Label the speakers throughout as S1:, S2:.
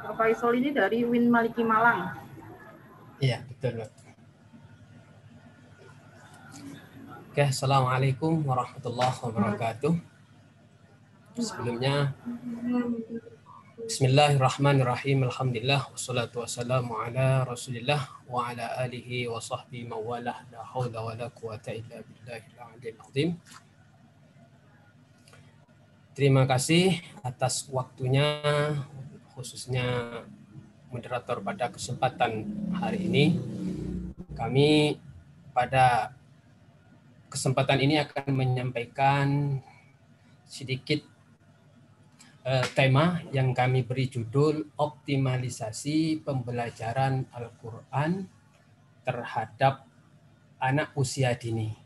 S1: Pak Faisal ini dari Win Maliki Malang.
S2: Iya, betul. Oke, assalamualaikum warahmatullahi wabarakatuh. Sebelumnya, bismillahirrahmanirrahim. Alhamdulillah, wassalatu wassalamu ala rasulillah wa ala alihi wa sahbihi mawalah. La hawla wa la quwata illa billahil aliyyil azim. Terima kasih atas waktunya, khususnya moderator pada kesempatan hari ini. Kami pada kesempatan ini akan menyampaikan sedikit tema yang kami beri judul optimalisasi pembelajaran Al-Quran terhadap anak usia dini.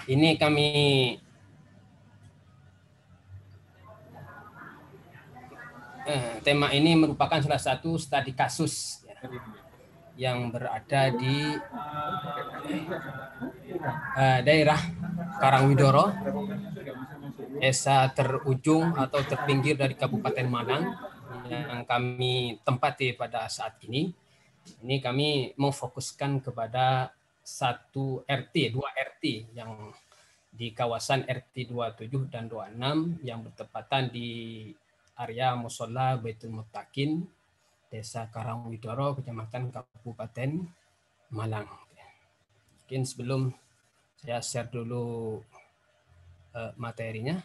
S2: Ini kami tema ini merupakan salah satu studi kasus ya, yang berada di daerah Karangwidoro, desa terujung atau terpinggir dari Kabupaten Malang yang kami tempati pada saat ini. Ini kami memfokuskan kepada satu RT, 2 RT yang di kawasan RT 27 dan 26 yang bertepatan di area Musola Baitul Muttaqin, Desa Karangwidoro, Kecamatan Kabupaten Malang. Mungkin sebelum saya share dulu materinya.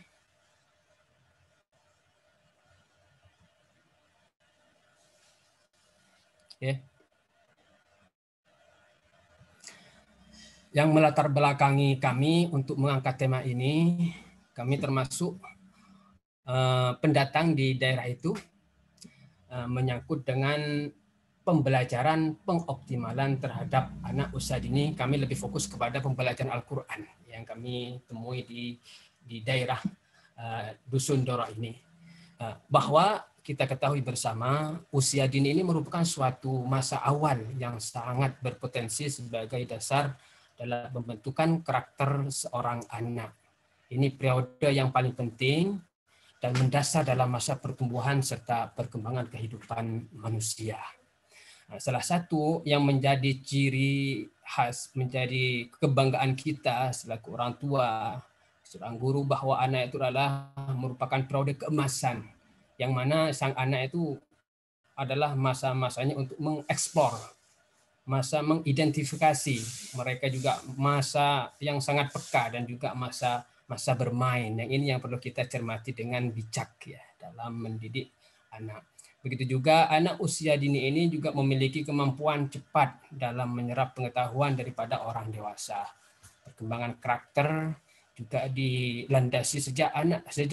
S2: Oke. Yang melatar belakangi kami untuk mengangkat tema ini, kami termasuk pendatang di daerah itu, menyangkut dengan pembelajaran pengoptimalan terhadap anak usia dini. Kami lebih fokus kepada pembelajaran Al-Quran yang kami temui di daerah Dusun Doro ini. Bahwa kita ketahui bersama usia dini ini merupakan suatu masa awal yang sangat berpotensi sebagai dasar dalam pembentukan karakter seorang anak. Ini periode yang paling penting dan mendasar dalam masa pertumbuhan serta perkembangan kehidupan manusia. Salah satu yang menjadi ciri khas, menjadi kebanggaan kita selaku orang tua, seorang guru, bahwa anak itu adalah merupakan periode keemasan, yang mana sang anak itu adalah masa-masanya untuk mengeksplor, masa mengidentifikasi. Mereka juga masa yang sangat peka dan juga masa bermain. Yang ini yang perlu kita cermati dengan bijak ya dalam mendidik anak. Begitu juga anak usia dini ini juga memiliki kemampuan cepat dalam menyerap pengetahuan daripada orang dewasa. Perkembangan karakter juga dilandasi sejak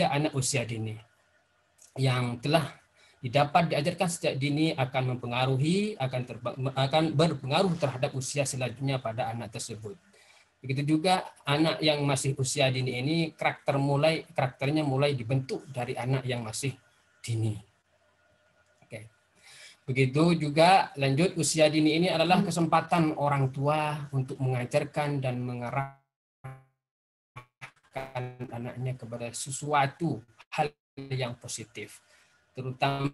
S2: anak usia dini, yang telah didapat diajarkan sejak dini akan mempengaruhi, akan berpengaruh terhadap usia selanjutnya pada anak tersebut. Begitu juga anak yang masih usia dini ini karakternya mulai dibentuk dari anak yang masih dini. Oke. Begitu juga lanjut, usia dini ini adalah kesempatan orang tua untuk mengajarkan dan mengarahkan anaknya kepada sesuatu hal yang positif, terutama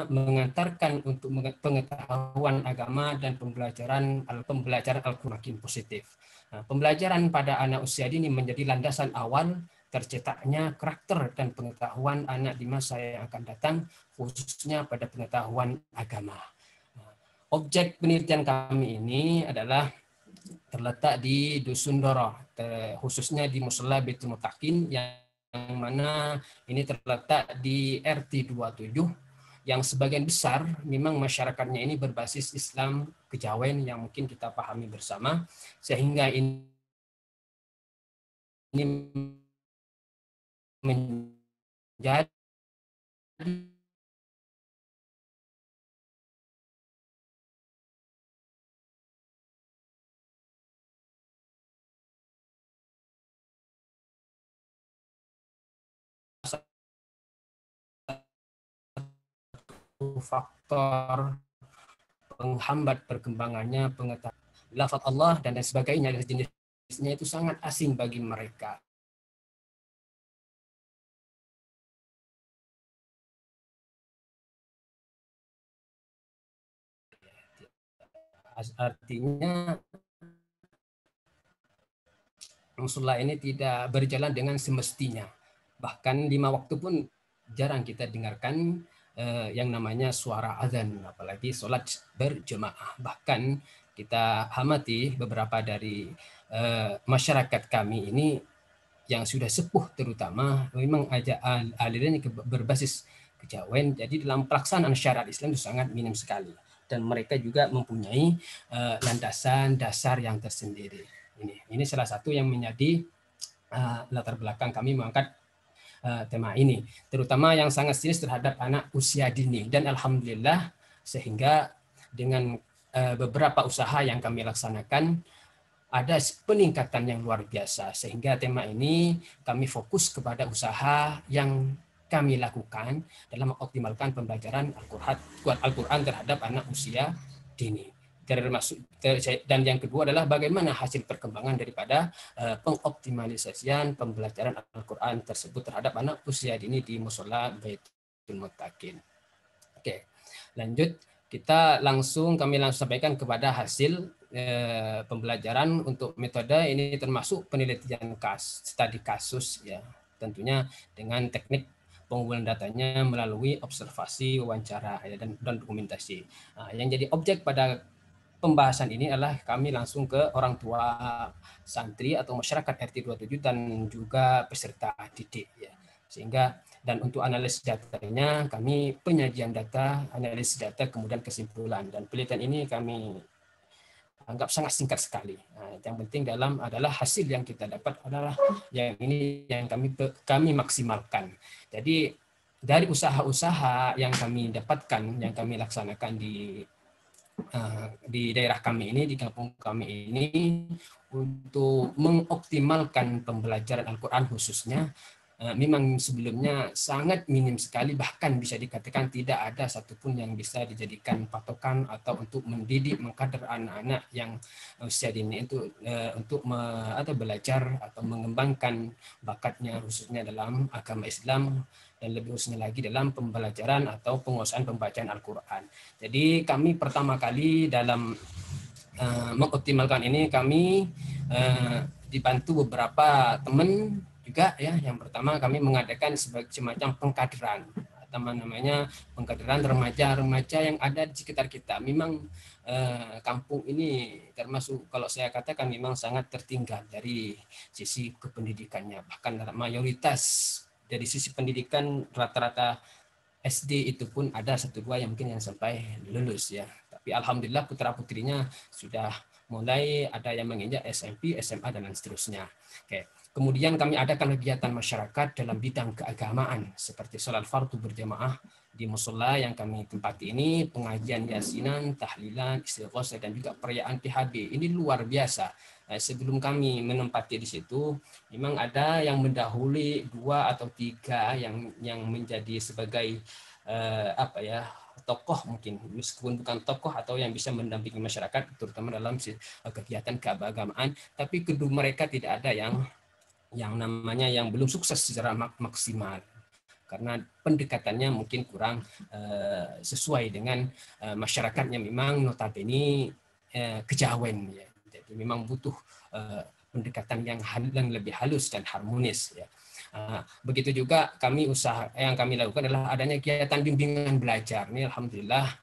S2: mengantarkan untuk pengetahuan agama dan pembelajaran Al-Quran makin positif. Nah, pembelajaran pada anak usia dini menjadi landasan awal tercetaknya karakter dan pengetahuan anak di masa yang akan datang, khususnya pada pengetahuan agama. Nah, objek penelitian kami ini adalah terletak di Dusun Doro, khususnya di Musola Baitul Muttaqin, yang mana ini terletak di RT 27, yang sebagian besar memang masyarakatnya ini berbasis Islam Kejawen yang mungkin kita pahami bersama, sehingga ini menjadi faktor penghambat perkembangannya pengetahuan lafaz Allah dan lain sebagainya, dan jenisnya itu sangat asing bagi mereka. Artinya musola ini tidak berjalan dengan semestinya. Bahkan 5 waktu pun jarang kita dengarkan yang namanya suara azan, apalagi sholat berjemaah. Bahkan kita amati beberapa dari masyarakat kami ini yang sudah sepuh terutama memang alirannya berbasis kejawen, jadi dalam pelaksanaan syariat Islam itu sangat minim sekali, dan mereka juga mempunyai landasan dasar yang tersendiri. Ini salah satu yang menjadi latar belakang kami mengangkat tema ini, terutama yang sangat serius terhadap anak usia dini. Dan alhamdulillah sehingga dengan beberapa usaha yang kami laksanakan ada peningkatan yang luar biasa, sehingga tema ini kami fokus kepada usaha yang kami lakukan dalam mengoptimalkan pembelajaran Al-Quran terhadap anak usia dini. Dan yang kedua adalah bagaimana hasil perkembangan daripada pengoptimalisasian pembelajaran Al-Quran tersebut terhadap anak usia dini di Musola Baitul Muttaqin. Oke, lanjut. Kami langsung sampaikan kepada hasil pembelajaran untuk metode ini, termasuk penelitian studi kasus ya, tentunya dengan teknik pengumpulan datanya melalui observasi, wawancara ya, dan dokumentasi. Yang jadi objek pada pembahasan ini adalah kami langsung ke orang tua santri atau masyarakat RT 27 dan juga peserta didik ya. Sehingga dan untuk analisis datanya kami penyajian data, analisis data, kemudian kesimpulan, dan penelitian ini kami anggap sangat singkat sekali. Yang penting adalah hasil yang kita dapat adalah yang ini yang kami maksimalkan. Jadi dari usaha-usaha yang kami dapatkan, yang kami laksanakan di daerah kami ini, di kampung kami ini, untuk mengoptimalkan pembelajaran Al-Quran khususnya, memang sebelumnya sangat minim sekali, bahkan bisa dikatakan tidak ada satupun yang bisa dijadikan patokan atau untuk mendidik, mengkader anak-anak yang usia dini itu untuk belajar atau mengembangkan bakatnya khususnya dalam agama Islam, dan lebih khususnya lagi dalam pembelajaran atau penguasaan pembacaan Al-Quran. Jadi kami pertama kali dalam mengoptimalkan ini, kami dibantu beberapa teman juga ya. Yang pertama kami mengadakan sebagai semacam pengkaderan, namanya pengkaderan remaja-remaja yang ada di sekitar kita. Memang kampung ini termasuk, kalau saya katakan, memang sangat tertinggal dari sisi kependidikannya. Bahkan mayoritas dari sisi pendidikan rata-rata SD itu pun ada 1-2 yang mungkin yang sampai lulus ya. Tapi alhamdulillah putra-putrinya sudah mulai ada yang menginjak SMP, SMA, dan seterusnya. Oke. Kemudian kami adakan kegiatan masyarakat dalam bidang keagamaan seperti sholat fardu berjamaah di musola yang kami tempati ini, pengajian yasinan, tahlilan, istighosah, dan juga perayaan PHB. Ini luar biasa. Sebelum kami menempati di situ, memang ada yang mendahului 2 atau 3 yang menjadi sebagai tokoh, mungkin meskipun bukan tokoh, atau yang bisa mendampingi masyarakat terutama dalam kegiatan keagamaan, tapi kedua mereka tidak ada yang namanya yang belum sukses secara maksimal karena pendekatannya mungkin kurang sesuai dengan masyarakatnya. Memang notabene kejawen ya, jadi memang butuh pendekatan yang lebih halus dan harmonis ya. Begitu juga yang kami lakukan adalah adanya kegiatan bimbingan belajar. Ini alhamdulillah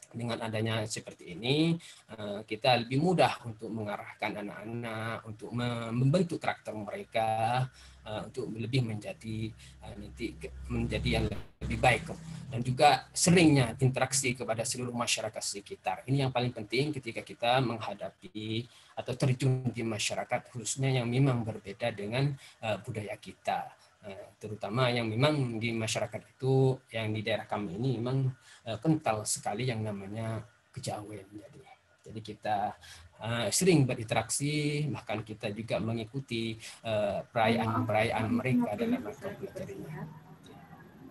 S2: dengan adanya seperti ini, kita lebih mudah untuk mengarahkan anak-anak, untuk membentuk karakter mereka, untuk lebih menjadi yang lebih baik, dan juga seringnya interaksi kepada seluruh masyarakat sekitar. Ini yang paling penting ketika kita menghadapi atau terjun di masyarakat khususnya yang memang berbeda dengan budaya kita. Terutama yang memang di masyarakat itu, yang di daerah kami ini memang kental sekali yang namanya kejawen. Jadi kita sering berinteraksi, bahkan kita juga mengikuti perayaan mereka dalam rangka belajarnya.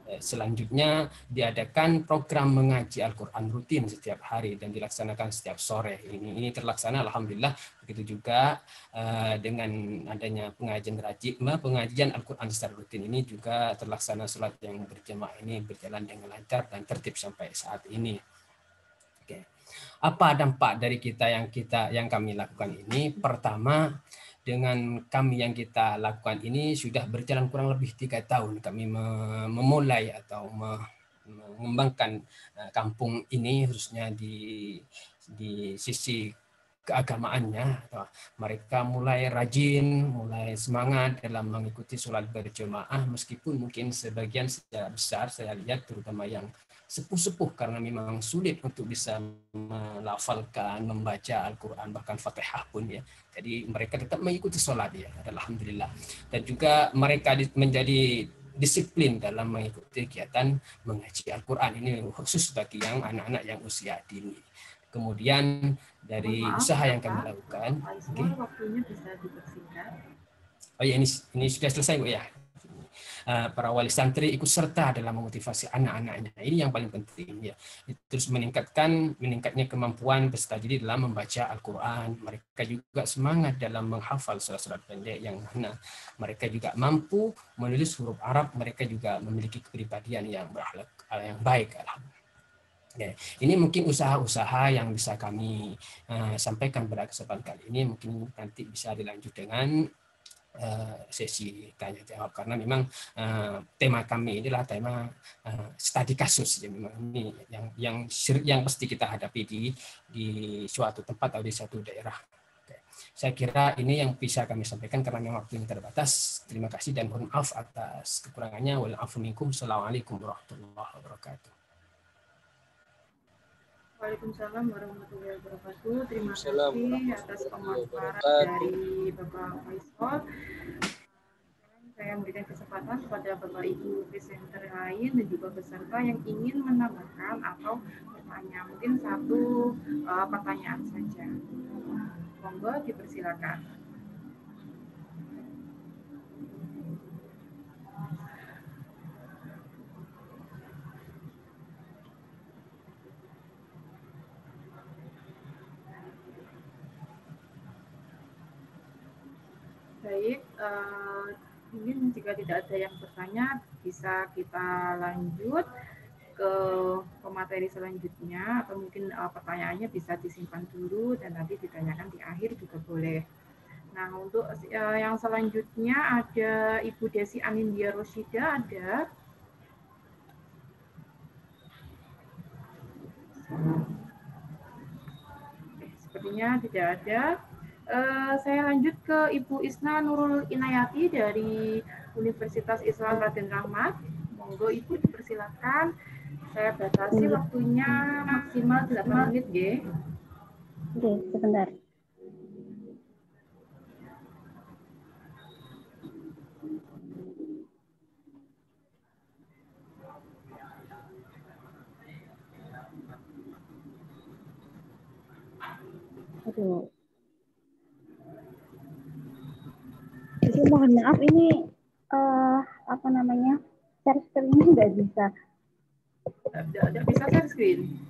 S2: Selanjutnya diadakan program mengaji Al-Quran rutin setiap hari dan dilaksanakan setiap sore. Ini terlaksana alhamdulillah. Begitu juga dengan adanya pengajian Al-Quran secara rutin ini juga terlaksana. Sholat yang berjamaah ini berjalan dengan lancar dan tertib sampai saat ini. Oke. Apa dampak dari yang kami lakukan ini? Pertama, dengan kami yang kita lakukan ini sudah berjalan kurang lebih 3 tahun kami memulai atau mengembangkan kampung ini, khususnya di sisi keagamaannya. Mereka mulai rajin, mulai semangat dalam mengikuti sholat berjamaah, meskipun mungkin sebagian secara besar saya lihat terutama yang sepuh-sepuh karena memang sulit untuk bisa melafalkan, membaca Al-Quran, bahkan Fatihah pun ya. Jadi mereka tetap mengikuti sholat ya, alhamdulillah. Dan juga mereka menjadi disiplin dalam mengikuti kegiatan mengaji Al-Quran ini, khusus bagi yang anak-anak yang usia dini. Kemudian dari usaha yang kami lakukan,
S1: waktunya bisa dipersingkat.
S2: Oh ya, ini sudah selesai Bu ya. Para wali santri ikut serta dalam memotivasi anak-anaknya. Ini yang paling penting ya. Terus meningkatnya kemampuan peserta didik dalam membaca Al-Qur'an. Mereka juga semangat dalam menghafal surat-surat pendek yang mana mereka juga mampu menulis huruf Arab, mereka juga memiliki kepribadian yang berakhlak yang baik. Ya, ini mungkin usaha-usaha yang bisa kami sampaikan pada kesempatan kali ini. Mungkin nanti bisa dilanjut dengan sesi tanya jawab, karena memang tema kami inilah tema studi kasus ya, memang ini yang pasti kita hadapi di suatu tempat atau di suatu daerah. Oke. Saya kira ini yang bisa kami sampaikan karena memang waktu yang terbatas. Terima kasih dan mohon maaf atas kekurangannya. Wa'alaikum minkum. Assalamualaikum warahmatullahi wabarakatuh.
S1: Waalaikumsalam warahmatullahi wabarakatuh. Terima kasih atas pemaparan dari Bapak Faisal. Saya memberikan kesempatan kepada Bapak Ibu presenter lain dan juga peserta yang ingin menambahkan atau bertanya. Mungkin satu pertanyaan saja. Monggo dipersilakan. Baik, mungkin jika tidak ada yang bertanya, bisa kita lanjut ke pemateri selanjutnya, atau mungkin pertanyaannya bisa disimpan dulu dan nanti ditanyakan di akhir juga boleh. Nah, untuk yang selanjutnya ada Ibu Desi Anindya Rosyida, ada. Sepertinya tidak ada. Saya lanjut ke Ibu Isna Nurul Inayati dari Universitas Islam Raden Rahmat. Monggo Ibu dipersilakan. Saya batasi waktunya maksimal 8 menit, G.
S3: Oke, sebentar. Aduh. Jadi mohon maaf ini apa namanya, share screen-nya nggak bisa.
S1: Nggak bisa share screen.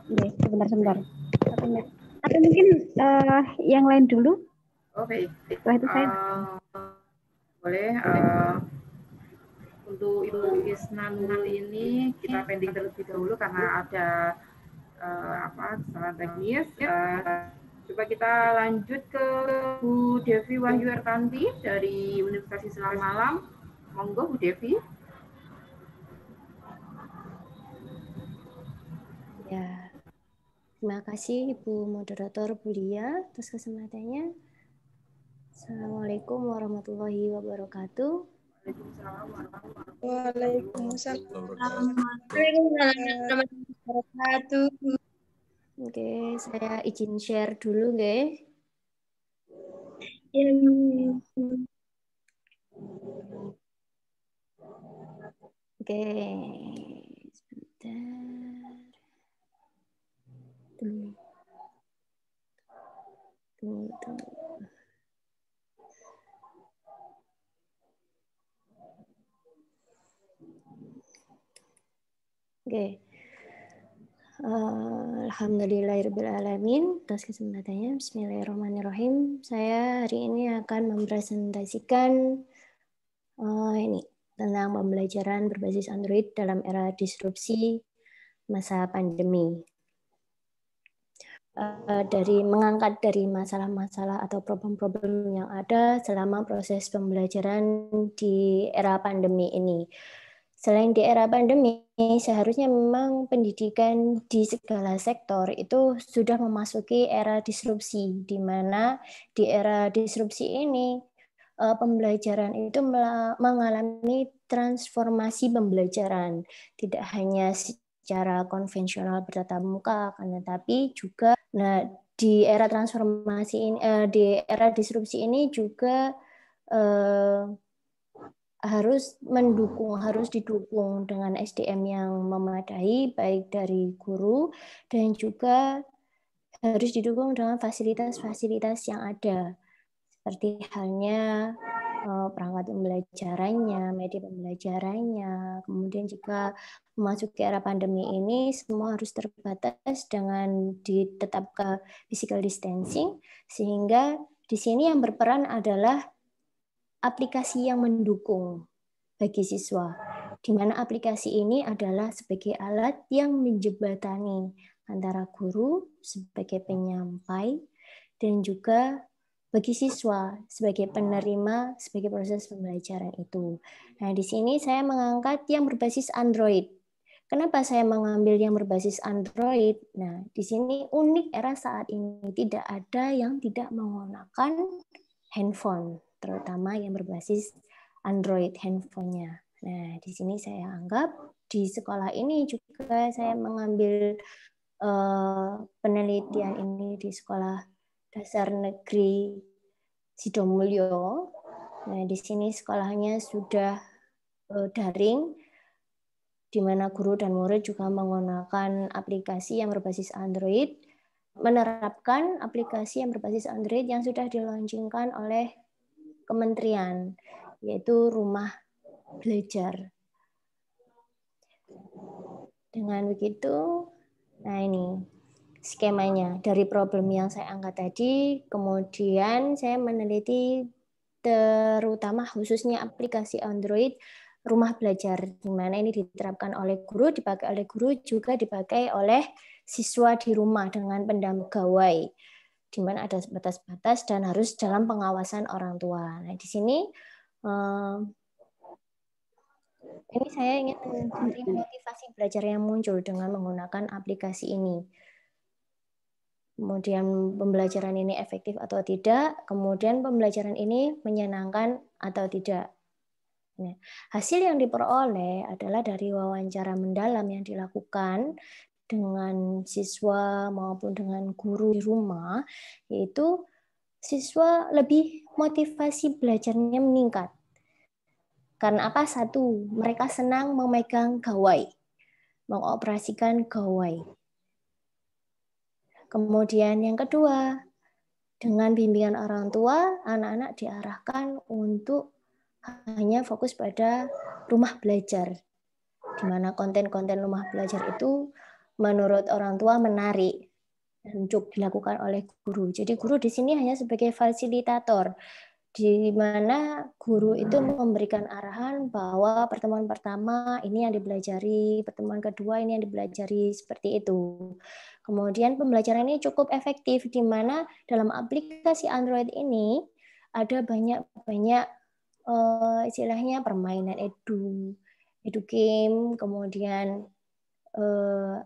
S3: Oke, sebentar. Atau mungkin yang lain dulu.
S1: Oke.
S3: Setelah itu saya
S1: boleh. Untuk Ibu Isna Nurul ini kita pending terlebih dahulu karena ada kesalahan teknis. Coba kita lanjut ke Bu Devi Wahyu Ertanti dari Universitas Islam Malang. Monggo Bu Devi.
S4: Ya, terima kasih Ibu Moderator Bulia atas kesempatannya. Assalamualaikum warahmatullahi wabarakatuh.
S5: Waalaikumsalam warahmatullahi wabarakatuh.
S4: Oke, saya izin share dulu, guys. Oke, sebentar. Tunggu. Oke. Alhamdulillahirrahmanirrahim. Atas kesempatannya, bismillahirrahmanirrahim. Saya hari ini akan mempresentasikan ini tentang pembelajaran berbasis Android dalam era disrupsi masa pandemi. dari mengangkat dari masalah-masalah atau problem-problem yang ada selama proses pembelajaran di era pandemi ini. Selain di era pandemi, seharusnya memang pendidikan di segala sektor itu sudah memasuki era disrupsi, di mana di era disrupsi ini pembelajaran itu mengalami transformasi pembelajaran, tidak hanya secara konvensional bertatap muka, tetapi juga di era transformasi ini, di era disrupsi ini juga harus didukung dengan SDM yang memadai, baik dari guru dan juga harus didukung dengan fasilitas-fasilitas yang ada, seperti halnya perangkat pembelajarannya, media pembelajarannya. Kemudian jika memasuki era pandemi ini, semua harus terbatas dengan ditetapkan physical distancing, sehingga di sini yang berperan adalah aplikasi yang mendukung bagi siswa, di mana aplikasi ini adalah sebagai alat yang menjembatani antara guru sebagai penyampai dan juga bagi siswa sebagai penerima, sebagai proses pembelajaran itu. Nah, di sini saya mengangkat yang berbasis Android. Kenapa saya mengambil yang berbasis Android? Nah, di sini unik era saat ini, tidak ada yang tidak menggunakan handphone, terutama yang berbasis Android handphonenya. Nah, di sini saya anggap di sekolah ini juga saya mengambil penelitian ini di sekolah Dasar Negeri Sidomulyo. Nah, di sini sekolahnya sudah daring, di mana guru dan murid juga menggunakan aplikasi yang berbasis Android, menerapkan aplikasi yang berbasis Android yang sudah dilaunchingkan oleh kementerian, yaitu Rumah Belajar. Dengan begitu, nah ini skemanya dari problem yang saya angkat tadi, kemudian saya meneliti terutama khususnya aplikasi Android Rumah Belajar, di mana ini diterapkan oleh guru, dipakai oleh guru, juga dipakai oleh siswa di rumah dengan pendamping gawai, di mana ada batas-batas dan harus dalam pengawasan orang tua. Nah, di sini ini saya ingin mencari motivasi belajar yang muncul dengan menggunakan aplikasi ini. Kemudian pembelajaran ini efektif atau tidak, kemudian pembelajaran ini menyenangkan atau tidak. Nah, hasil yang diperoleh adalah dari wawancara mendalam yang dilakukan dengan siswa maupun dengan guru di rumah, yaitu siswa lebih motivasi belajarnya meningkat. Karena apa? Satu, mereka senang memegang gawai, mengoperasikan gawai. Kemudian yang kedua, dengan bimbingan orang tua, anak-anak diarahkan untuk hanya fokus pada rumah belajar, di mana konten-konten rumah belajar itu menurut orang tua menarik untuk dilakukan oleh guru. Jadi guru di sini hanya sebagai fasilitator, di mana guru itu memberikan arahan bahwa pertemuan pertama ini yang dipelajari, pertemuan kedua ini yang dipelajari, seperti itu. Kemudian pembelajaran ini cukup efektif, di mana dalam aplikasi Android ini ada banyak istilahnya permainan edu game, kemudian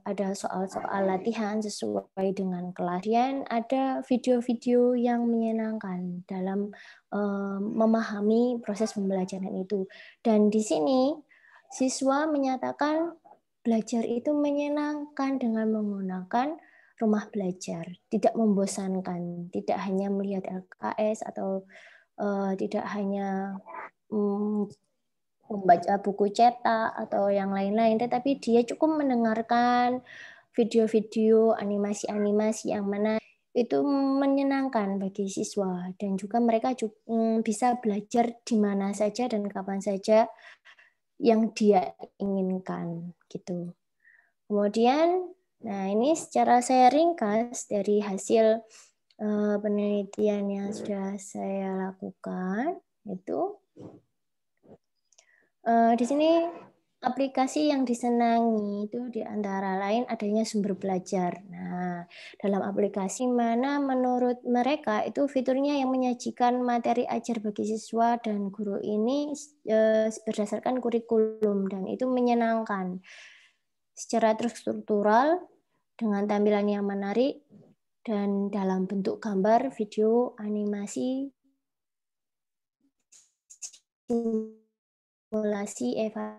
S4: ada soal-soal latihan sesuai dengan kelas, dan ada video-video yang menyenangkan dalam memahami proses pembelajaran itu. Dan di sini siswa menyatakan belajar itu menyenangkan dengan menggunakan rumah belajar, tidak membosankan, tidak hanya melihat LKS atau tidak hanya membaca buku cetak atau yang lain-lain, tetapi dia cukup mendengarkan video-video, animasi-animasi yang mana itu menyenangkan bagi siswa, dan juga mereka bisa belajar di mana saja dan kapan saja yang dia inginkan gitu. Kemudian, nah ini secara saya ringkas dari hasil penelitian yang sudah saya lakukan itu. Di sini aplikasi yang disenangi itu di antara lain adanya sumber belajar. Nah, dalam aplikasi mana menurut mereka itu fiturnya yang menyajikan materi ajar bagi siswa dan guru ini berdasarkan kurikulum dan itu menyenangkan secara terstruktural dengan tampilan yang menarik dan dalam bentuk gambar, video, animasi, simulasi, evaluasi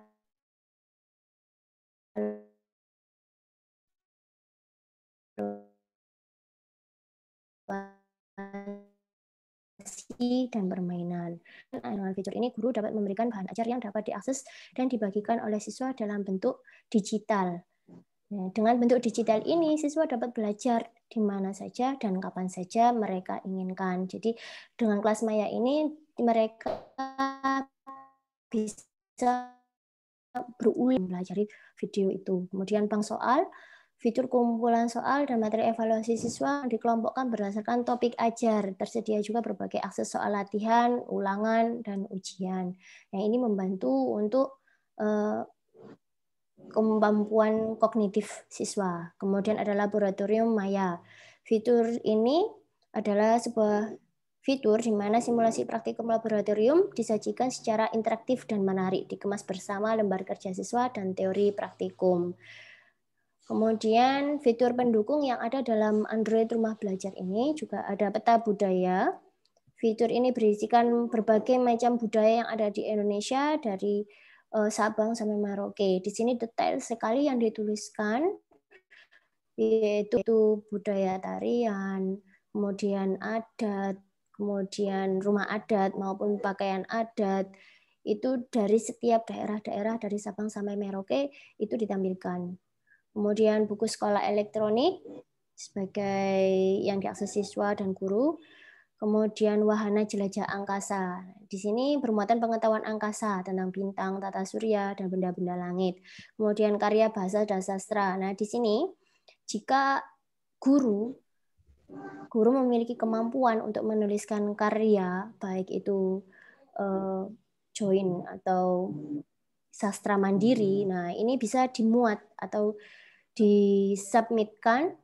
S4: dan permainan. Dengan fitur ini, guru dapat memberikan bahan ajar yang dapat diakses dan dibagikan oleh siswa dalam bentuk digital. Nah, dengan bentuk digital ini, siswa dapat belajar di mana saja dan kapan saja mereka inginkan. Jadi, dengan kelas maya ini, mereka bisa berulang mempelajari video itu. Kemudian bank soal, fitur kumpulan soal dan materi evaluasi siswa dikelompokkan berdasarkan topik ajar. Tersedia juga berbagai akses soal latihan, ulangan, dan ujian. Nah, ini membantu untuk kemampuan kognitif siswa. Kemudian ada laboratorium maya. Fitur ini adalah sebuah fitur di mana simulasi praktikum laboratorium disajikan secara interaktif dan menarik, dikemas bersama lembar kerja siswa dan teori praktikum. Kemudian fitur pendukung yang ada dalam Android Rumah Belajar ini juga ada peta budaya. Fitur ini berisikan berbagai macam budaya yang ada di Indonesia dari Sabang sampai Merauke. Di sini detail sekali yang dituliskan, yaitu budaya tarian, kemudian adat, kemudian rumah adat maupun pakaian adat, itu dari setiap daerah-daerah dari Sabang sampai Merauke itu ditampilkan. Kemudian buku sekolah elektronik sebagai yang diakses siswa dan guru. Kemudian wahana jelajah angkasa. Di sini bermuatan pengetahuan angkasa tentang bintang, tata surya, dan benda-benda langit. Kemudian karya bahasa dan sastra. Nah, di sini jika guru memiliki kemampuan untuk menuliskan karya, baik itu join atau sastra mandiri, nah ini bisa dimuat atau disubmitkan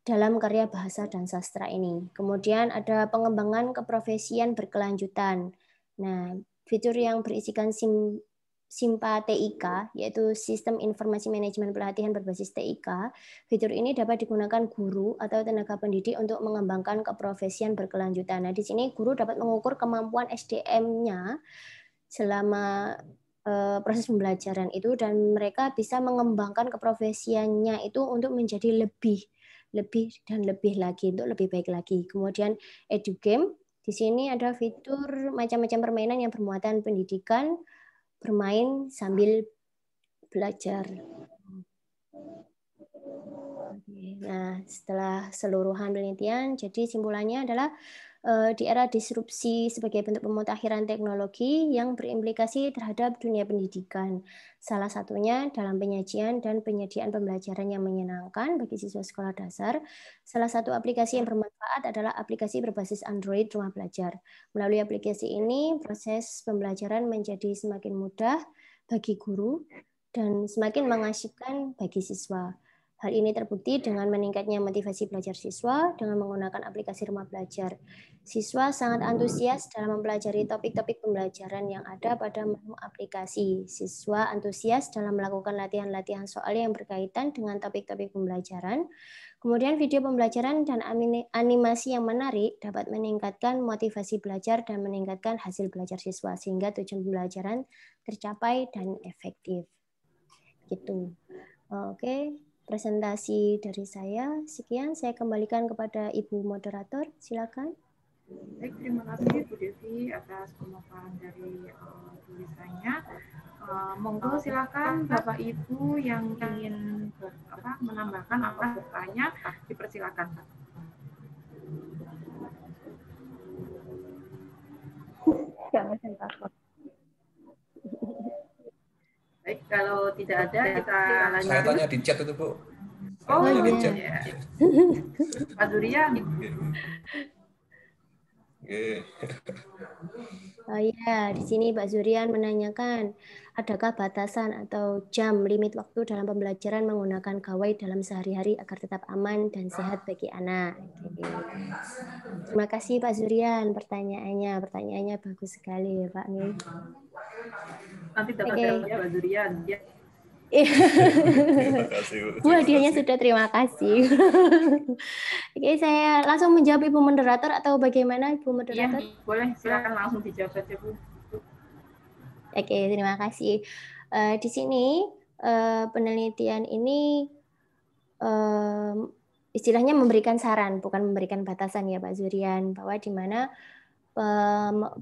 S4: dalam karya bahasa dan sastra ini. Kemudian ada pengembangan keprofesian berkelanjutan. Nah, fitur yang berisikan SIMPA TIK, yaitu Sistem Informasi Manajemen Pelatihan Berbasis TIK, fitur ini dapat digunakan guru atau tenaga pendidik untuk mengembangkan keprofesian berkelanjutan. Nah, di sini guru dapat mengukur kemampuan SDM-nya selama proses pembelajaran itu dan mereka bisa mengembangkan keprofesiannya itu untuk menjadi lebih dan lebih lagi, untuk lebih baik lagi. Kemudian EduGame, di sini ada fitur macam-macam permainan yang bermuatan pendidikan, bermain sambil belajar. Nah, setelah seluruhan penelitian, jadi simpulannya adalah di era disrupsi sebagai bentuk pemutakhiran teknologi yang berimplikasi terhadap dunia pendidikan. Salah satunya dalam penyajian dan penyediaan pembelajaran yang menyenangkan bagi siswa sekolah dasar. Salah satu aplikasi yang bermanfaat adalah aplikasi berbasis Android Rumah Belajar. Melalui aplikasi ini, proses pembelajaran menjadi semakin mudah bagi guru dan semakin mengasyikkan bagi siswa. Hal ini terbukti dengan meningkatnya motivasi belajar siswa dengan menggunakan aplikasi Rumah Belajar. Siswa sangat antusias dalam mempelajari topik-topik pembelajaran yang ada pada menu aplikasi. Siswa antusias dalam melakukan latihan-latihan soal yang berkaitan dengan topik-topik pembelajaran. Kemudian video pembelajaran dan animasi yang menarik dapat meningkatkan motivasi belajar dan meningkatkan hasil belajar siswa sehingga tujuan pembelajaran tercapai dan efektif. Gitu. Oke. Presentasi dari saya. Sekian, saya kembalikan kepada Ibu Moderator. Silakan.
S1: Baik, terima kasih Bu Devi atas pemaparan dari tulisannya. Monggo silakan Bapak Ibu yang ingin menambahkan apa bertanya, dipersilakan. Baik, kalau tidak ada kita lanjut.
S6: Saya tanya di chat itu, Bu.
S1: Oh
S6: iya.
S1: Ya. Pak Durian.
S4: Oh ya, di sini Pak Zurian menanyakan, adakah batasan atau jam limit waktu dalam pembelajaran menggunakan gawai dalam sehari-hari agar tetap aman dan sehat bagi anak? Oke. Terima kasih Pak Zurian pertanyaannya. Pertanyaannya bagus sekali ya Pak.
S1: Nanti dapat ya Pak Zurian. Ya.
S6: Terima kasih, Bu.
S4: Bu, hadiahnya sudah, terima kasih. Oke, saya langsung menjawab Ibu Moderator atau bagaimana Ibu Moderator?
S1: Iya, boleh, silakan langsung dijawab saja Bu.
S4: Oke, terima kasih. Di sini penelitian ini istilahnya memberikan saran, bukan memberikan batasan ya Pak Zurian, bahwa di mana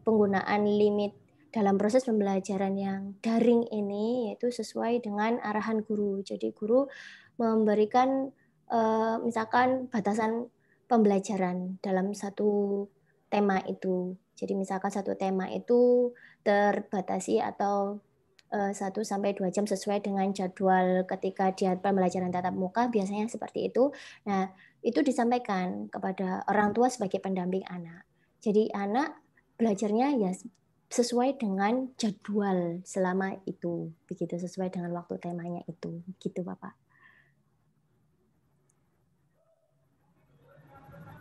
S4: penggunaan limit dalam proses pembelajaran yang daring ini yaitu sesuai dengan arahan guru. Jadi guru memberikan misalkan batasan pembelajaran dalam satu tema itu. Jadi misalkan satu tema itu terbatasi atau 1-2 jam sesuai dengan jadwal ketika dia pembelajaran tatap muka, biasanya seperti itu. Nah, itu disampaikan kepada orang tua sebagai pendamping anak. Jadi anak belajarnya ya sesuai dengan jadwal selama itu, begitu, sesuai dengan waktu temanya itu, gitu Bapak.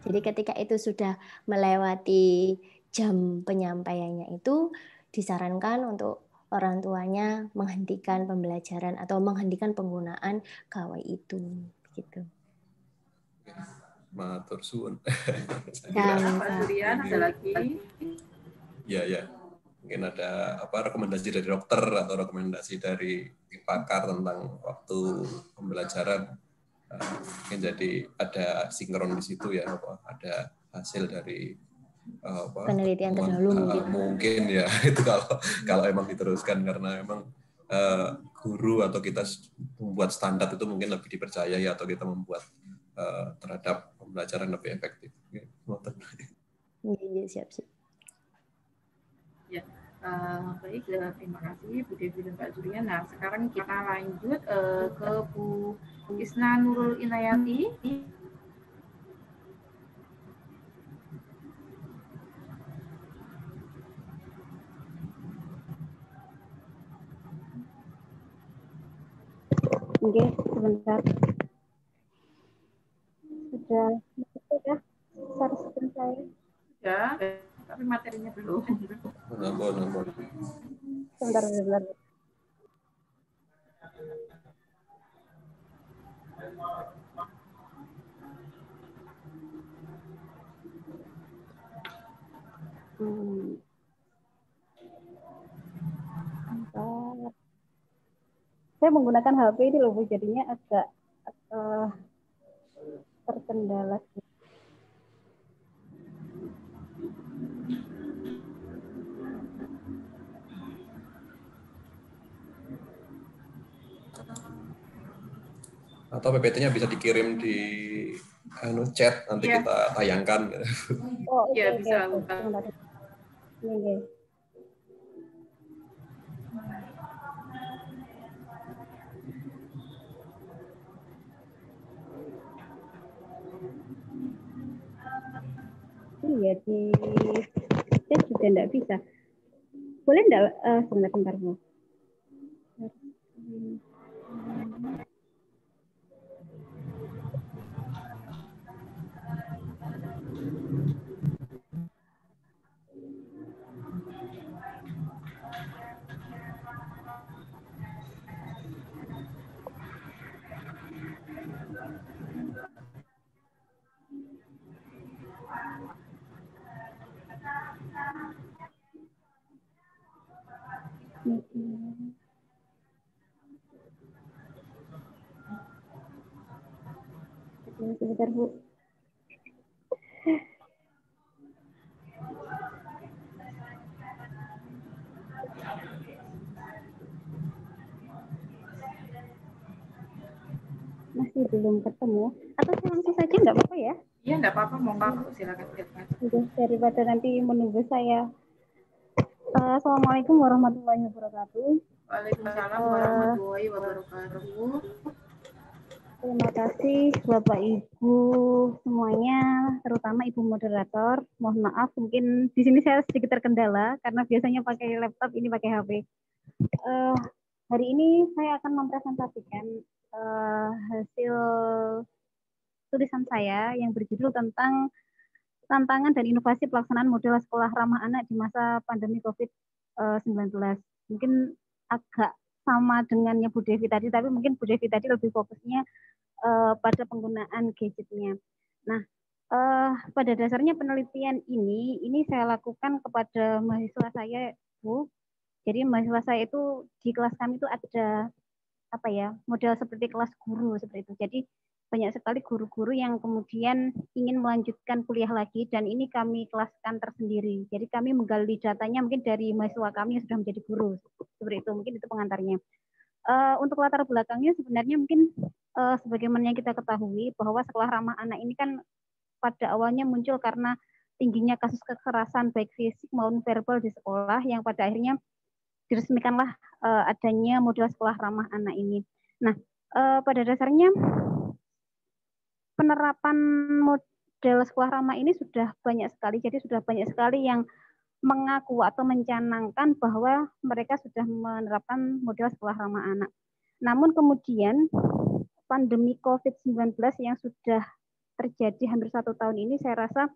S4: Jadi ketika itu sudah melewati jam penyampaiannya itu, disarankan untuk orang tuanya menghentikan pembelajaran atau menghentikan penggunaan gawai itu, begitu.
S6: Matur suwun.
S1: Pak Zurian, ada lagi?
S6: Ya. Mungkin ada rekomendasi dari dokter atau rekomendasi dari pakar tentang waktu pembelajaran. Mungkin jadi ada sinkron di situ ya, ada hasil dari
S4: penelitian terdahulu
S6: mungkin ya itu kalau emang diteruskan, karena emang guru atau kita membuat standar itu mungkin lebih dipercayai atau kita membuat terhadap pembelajaran lebih efektif.
S4: Siap.
S1: Ya, baik, terima kasih Bu Devi dan Pak Zurian. Nah, sekarang kita lanjut ke Bu Isna Nurul Inayati.
S3: Oke, sebentar. Sudah share screen saya.
S1: Ya, tapi materinya belum.
S6: Nambah.
S3: Sebentar. Saya menggunakan HP ini loh Bu, jadinya agak terkendala.
S6: Atau PPT-nya bisa dikirim di chat, nanti kita tayangkan.
S1: Oh iya, bisa.
S3: Ini. Iya, di chat juga enggak bisa. Boleh enggak sebentar Bu? Sebentar Bu. Masih belum ketemu. Atau saya langsung saja nggak apa-apa ya?
S1: Iya, nggak apa-apa, monggo silakan.
S3: Daripada nanti menunggu saya. Assalamualaikum warahmatullahi wabarakatuh.
S1: Waalaikumsalam warahmatullahi wabarakatuh.
S3: Terima kasih Bapak Ibu semuanya, terutama Ibu moderator. Mohon maaf, mungkin di sini saya sedikit terkendala karena biasanya pakai laptop, ini pakai HP. Hari ini saya akan mempresentasikan hasil tulisan saya yang berjudul tentang tantangan dan inovasi pelaksanaan model sekolah ramah anak di masa pandemi COVID-19. Mungkin agak sama dengannya Bu Devi tadi, tapi mungkin Bu Devi tadi lebih fokusnya pada penggunaan gadgetnya. Nah, pada dasarnya penelitian ini saya lakukan kepada mahasiswa saya, Bu. Jadi mahasiswa saya itu di kelas kami itu ada apa ya, model seperti kelas guru seperti itu. Jadi banyak sekali guru-guru yang kemudian ingin melanjutkan kuliah lagi dan ini kami kelaskan tersendiri. Jadi kami menggali datanya mungkin dari mahasiswa kami yang sudah menjadi guru seperti itu. Mungkin itu pengantarnya. Untuk latar belakangnya sebenarnya mungkin sebagaimana yang kita ketahui bahwa sekolah ramah anak ini kan pada awalnya muncul karena tingginya kasus kekerasan baik fisik maupun verbal di sekolah yang pada akhirnya diresmikanlah adanya model sekolah ramah anak ini. Nah, pada dasarnya penerapan model sekolah ramah ini sudah banyak sekali. Jadi sudah banyak sekali yang mengaku atau mencanangkan bahwa mereka sudah menerapkan model sekolah ramah anak. Namun kemudian pandemi COVID-19 yang sudah terjadi hampir 1 tahun ini saya rasa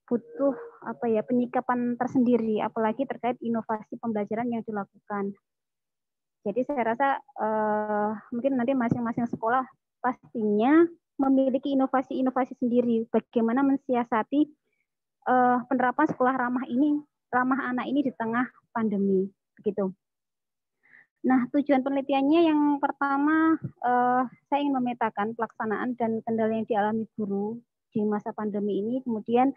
S3: butuh apa ya, penyikapan tersendiri, apalagi terkait inovasi pembelajaran yang dilakukan. Jadi saya rasa mungkin nanti masing-masing sekolah pastinya memiliki inovasi-inovasi sendiri bagaimana mensiasati penerapan sekolah ramah anak ini di tengah pandemi, begitu. Nah, tujuan penelitiannya yang pertama saya ingin memetakan pelaksanaan dan kendala yang dialami guru di masa pandemi ini. Kemudian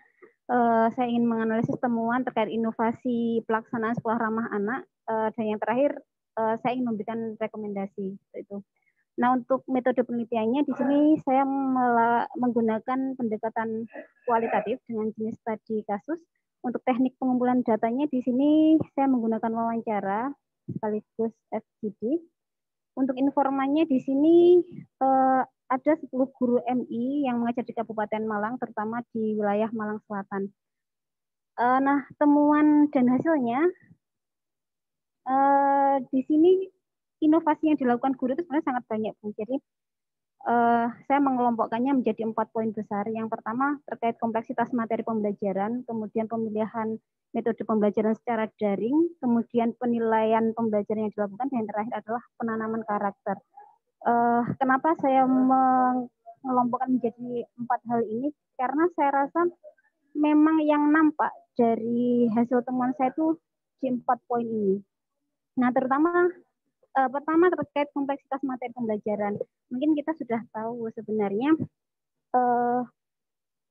S3: saya ingin menganalisis temuan terkait inovasi pelaksanaan sekolah ramah anak dan yang terakhir saya ingin memberikan rekomendasi itu. Nah, untuk metode penelitiannya di sini saya menggunakan pendekatan kualitatif dengan jenis studi kasus. Untuk teknik pengumpulan datanya di sini saya menggunakan wawancara sekaligus FGD. Untuk informannya di sini ada 10 guru MI yang mengajar di Kabupaten Malang, terutama di wilayah Malang Selatan. Nah, temuan dan hasilnya di sini inovasi yang dilakukan guru itu sebenarnya sangat banyak, Bu. Jadi saya mengelompokkannya menjadi 4 poin besar. Yang pertama terkait kompleksitas materi pembelajaran, kemudian pemilihan metode pembelajaran secara daring, kemudian penilaian pembelajaran yang dilakukan, dan yang terakhir adalah penanaman karakter. Kenapa saya mengelompokkan menjadi 4 hal ini? Karena saya rasa memang yang nampak dari hasil temuan saya itu di 4 poin ini. Nah, terutama pertama terkait kompleksitas materi pembelajaran. Mungkin kita sudah tahu sebenarnya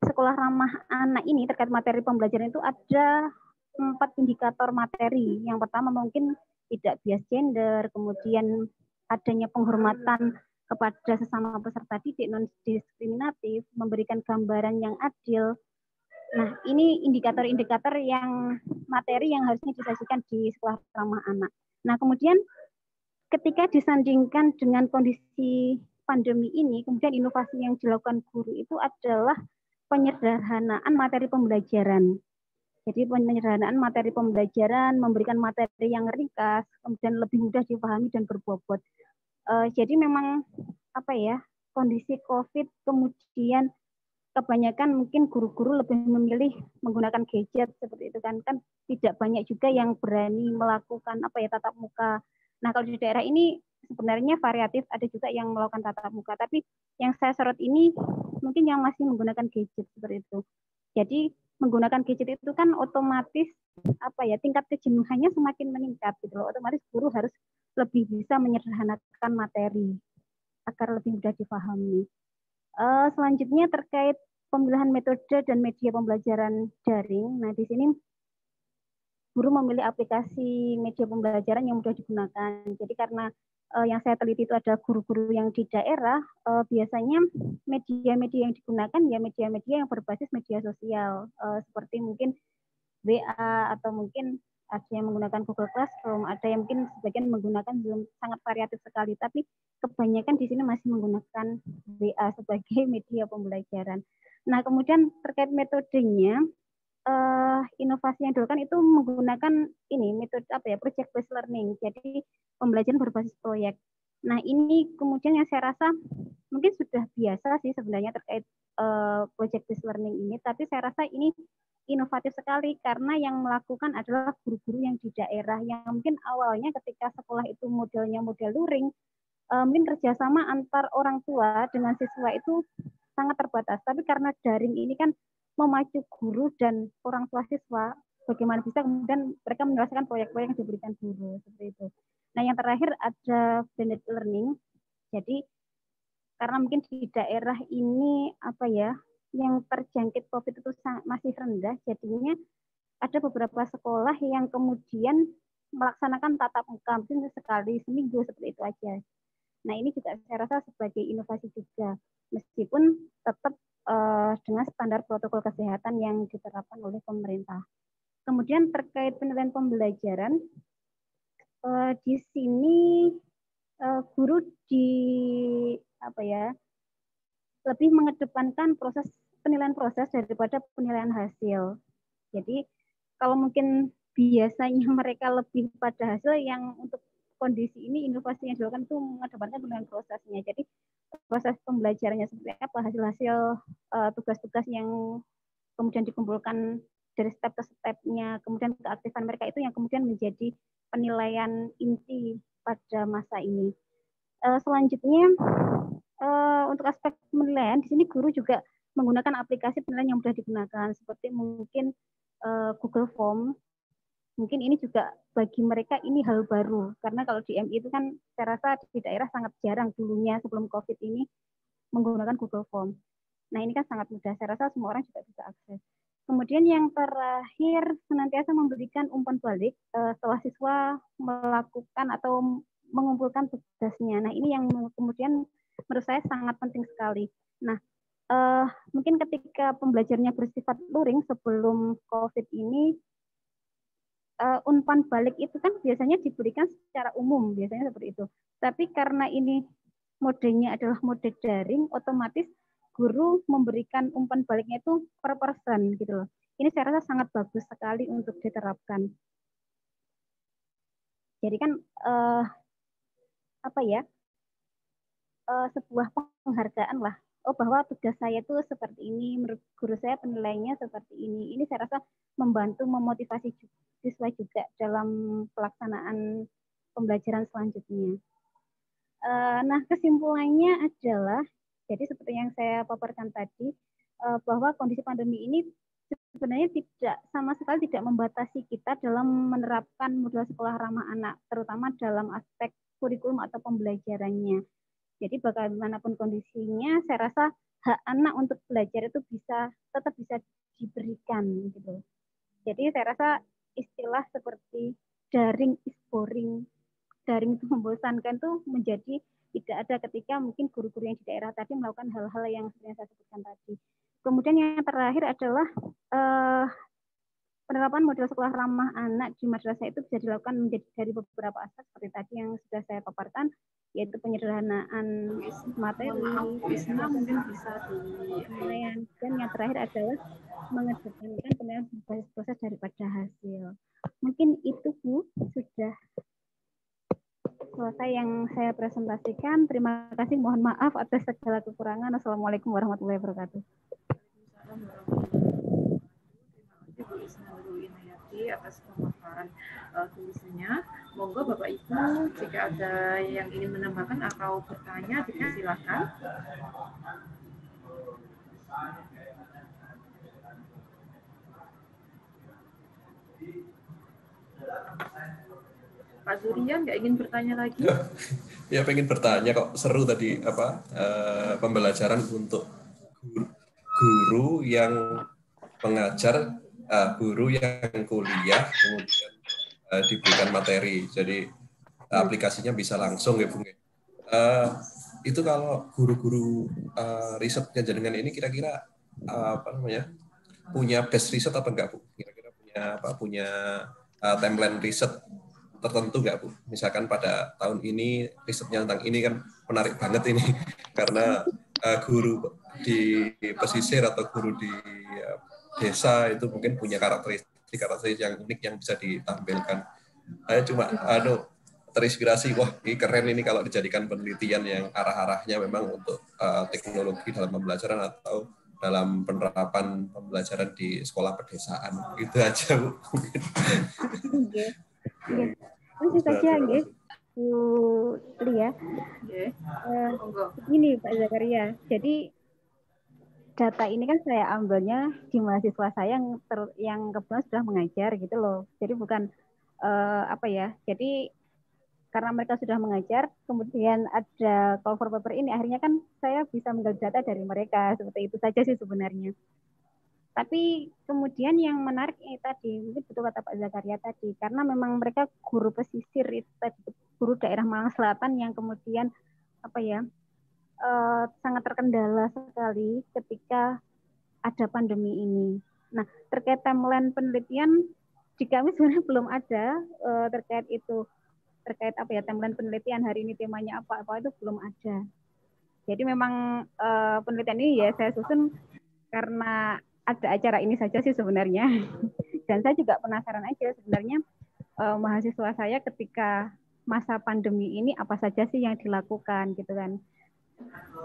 S3: sekolah ramah anak ini terkait materi pembelajaran itu ada 4 indikator materi. Yang pertama mungkin tidak bias gender, kemudian adanya penghormatan kepada sesama peserta didik, non diskriminatif, memberikan gambaran yang adil. Nah, ini indikator-indikator yang materi yang harusnya disajikan di sekolah ramah anak. Nah, kemudian ketika disandingkan dengan kondisi pandemi ini, kemudian inovasi yang dilakukan guru itu adalah penyederhanaan materi pembelajaran. Jadi penyederhanaan materi pembelajaran, memberikan materi yang ringkas, kemudian lebih mudah dipahami dan berbobot. Jadi memang apa ya, kondisi COVID kemudian kebanyakan mungkin guru-guru lebih memilih menggunakan gadget seperti itu kan tidak banyak juga yang berani melakukan apa ya, tatap muka. Nah, kalau di daerah ini sebenarnya variatif, ada juga yang melakukan tatap muka, tapi yang saya sorot ini mungkin yang masih menggunakan gadget seperti itu. Jadi menggunakan gadget itu kan otomatis apa ya, tingkat kejenuhannya semakin meningkat gitu loh. Otomatis guru harus lebih bisa menyederhanakan materi agar lebih mudah dipahami. Selanjutnya terkait pemilihan metode dan media pembelajaran daring. Nah, di sini guru memilih aplikasi media pembelajaran yang mudah digunakan. Jadi karena yang saya teliti itu ada guru-guru yang di daerah, biasanya media-media yang digunakan ya media-media yang berbasis media sosial, seperti mungkin WA atau mungkin ada yang menggunakan Google Classroom, ada yang mungkin sebagian menggunakan Zoom, sangat variatif sekali. Tapi kebanyakan di sini masih menggunakan WA sebagai media pembelajaran. Nah, kemudian terkait metodenya, inovasi yang dilakukan itu menggunakan ini metode project based learning. Jadi pembelajaran berbasis proyek. Nah, ini kemudian yang saya rasa mungkin sudah biasa sih sebenarnya terkait project based learning ini, tapi saya rasa ini inovatif sekali karena yang melakukan adalah guru-guru yang di daerah yang mungkin awalnya ketika sekolah itu modelnya model luring, mungkin kerjasama antar orang tua dengan siswa itu sangat terbatas. Tapi karena daring ini kan memacu guru dan orang tua siswa, bagaimana bisa kemudian mereka menyelesaikan proyek-proyek yang diberikan guru seperti itu. Nah, yang terakhir ada blended learning. Jadi karena mungkin di daerah ini yang terjangkit COVID itu masih rendah, jadinya ada beberapa sekolah yang kemudian melaksanakan tatap muka mungkin sekali seminggu seperti itu aja. Nah, ini juga saya rasa sebagai inovasi juga, meskipun tetap dengan standar protokol kesehatan yang diterapkan oleh pemerintah. Kemudian terkait penilaian pembelajaran, di sini guru lebih mengedepankan penilaian proses daripada penilaian hasil. Jadi kalau mungkin biasanya mereka lebih pada hasil, yang untuk kondisi ini inovasi yang dilakukan itu mengedepankan penilaian prosesnya. Jadi proses pembelajarannya seperti apa, hasil-hasil tugas-tugas yang kemudian dikumpulkan dari step ke stepnya, kemudian keaktifan mereka itu yang kemudian menjadi penilaian inti pada masa ini. Selanjutnya untuk aspek penilaian di sini guru juga menggunakan aplikasi penilaian yang mudah digunakan seperti mungkin Google Form. Mungkin ini juga bagi mereka ini hal baru karena kalau di MI itu kan saya rasa di daerah sangat jarang dulunya sebelum COVID ini menggunakan Google Form. Nah, ini kan sangat mudah, saya rasa semua orang juga bisa akses. Kemudian yang terakhir senantiasa memberikan umpan balik setelah siswa melakukan atau mengumpulkan tugasnya. Nah, ini yang kemudian menurut saya sangat penting sekali. Nah, mungkin ketika pembelajarannya bersifat luring sebelum COVID ini, umpan balik itu kan biasanya diberikan secara umum, biasanya seperti itu. Tapi karena ini modenya adalah mode daring, otomatis guru memberikan umpan baliknya itu per person gitu loh. Ini saya rasa sangat bagus sekali untuk diterapkan. Jadi kan sebuah penghargaan lah. Oh, bahwa tugas saya itu seperti ini, menurut guru saya penilaiannya seperti ini. Ini saya rasa membantu memotivasi siswa juga dalam pelaksanaan pembelajaran selanjutnya. Nah, kesimpulannya adalah, jadi seperti yang saya paparkan tadi, bahwa kondisi pandemi ini sebenarnya sama sekali tidak membatasi kita dalam menerapkan modul sekolah ramah anak, terutama dalam aspek kurikulum atau pembelajarannya. Jadi bagaimanapun kondisinya, saya rasa hak anak untuk belajar itu tetap bisa diberikan gitu. Jadi saya rasa istilah seperti daring is boring, daring itu membosankan itu menjadi tidak ada ketika mungkin guru-guru yang di daerah tadi melakukan hal-hal yang seperti saya sebutkan tadi. Kemudian yang terakhir adalah penerapan model sekolah ramah anak di madrasah itu bisa dilakukan menjadi dari beberapa aspek seperti tadi yang sudah saya paparkan, yaitu penyederhanaan materi,
S1: mungkin bisa
S3: penilaian, dan yang terakhir adalah mengedepankan penilaian berbasis proses daripada hasil. Mungkin itu Bu, sudah selesai yang saya presentasikan. Terima kasih, mohon maaf atas segala kekurangan. Assalamualaikum warahmatullahi wabarakatuh.
S1: Bu Isma Inayati atas pemaparan tulisannya. Monggo Bapak Ibu jika ada yang ingin menambahkan atau bertanya, silakan. Pak Zurian nggak ingin bertanya lagi?
S6: Ya pengen bertanya kok, seru tadi pembelajaran untuk guru yang mengajar, guru yang kuliah kemudian diberikan materi, jadi aplikasinya bisa langsung ya Bung. Itu kalau guru-guru risetnya jaringan ini kira-kira punya base riset apa enggak Bu? Kira-kira punya timeline riset tertentu nggak Bu? Misalkan pada tahun ini risetnya tentang ini kan menarik banget ini karena guru di pesisir atau guru di desa itu mungkin punya karakteristik yang unik yang bisa ditampilkan. Saya cuma terinspirasi, wah ini keren ini kalau dijadikan penelitian yang arah-arahnya memang untuk teknologi dalam pembelajaran atau dalam penerapan pembelajaran di sekolah pedesaan. Itu aja Bu.
S3: Terus saja nggih Bu Lia. Ini Pak Zakaria. Jadi data ini kan saya ambilnya di mahasiswa saya yang kebetulan sudah mengajar gitu loh. Jadi bukan Jadi karena mereka sudah mengajar, kemudian ada call for paper ini, akhirnya kan saya bisa menggali data dari mereka, seperti itu saja sih sebenarnya. Tapi kemudian yang menarik tadi, mungkin betul kata Pak Zakaria tadi, karena memang mereka guru pesisir itu tadi, guru daerah Malang Selatan yang kemudian sangat terkendala sekali ketika ada pandemi ini. Nah, terkait timeline penelitian di kami sebenarnya belum ada terkait timeline penelitian hari ini temanya apa itu belum ada. Jadi memang penelitian ini ya saya susun karena ada acara ini saja sih sebenarnya. Dan saya juga penasaran aja sebenarnya mahasiswa saya ketika masa pandemi ini apa saja sih yang dilakukan gitu kan.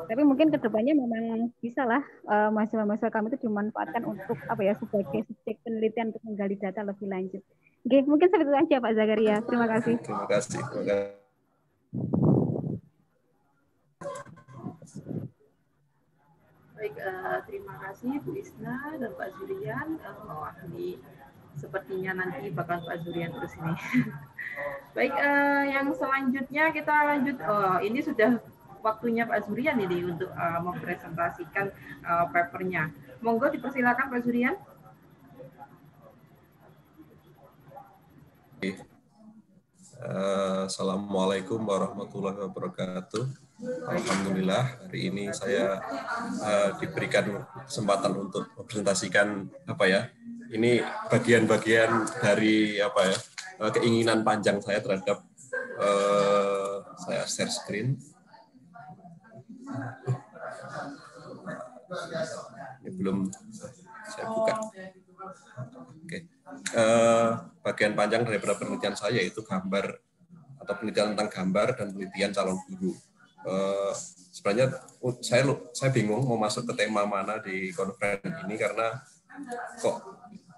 S3: Tapi mungkin kedepannya memang bisa lah mahasiswa-mahasiswa kami itu dimanfaatkan untuk sebagai subjek penelitian untuk menggali data lebih lanjut. Oke, mungkin seperti itu aja Pak Zakaria. Terima kasih.
S6: Terima kasih.
S1: Baik, terima kasih Bu Isna dan Pak Zurian. Ini sepertinya nanti bakal Pak Zurian terus ini. Baik, yang selanjutnya kita lanjut. Ini sudah waktunya Pak Zurian ini untuk mempresentasikan papernya. Monggo dipersilakan Pak Zurian.
S6: Assalamualaikum warahmatullahi wabarakatuh. Alhamdulillah hari ini saya diberikan kesempatan untuk mempresentasikan ini bagian-bagian dari keinginan panjang saya terhadap saya share screen. Ini belum saya buka. Oke. Bagian panjang daripada penelitian saya itu gambar atau penelitian tentang gambar dan penelitian calon guru. Sebenarnya saya bingung mau masuk ke tema mana di konferensi ini karena kok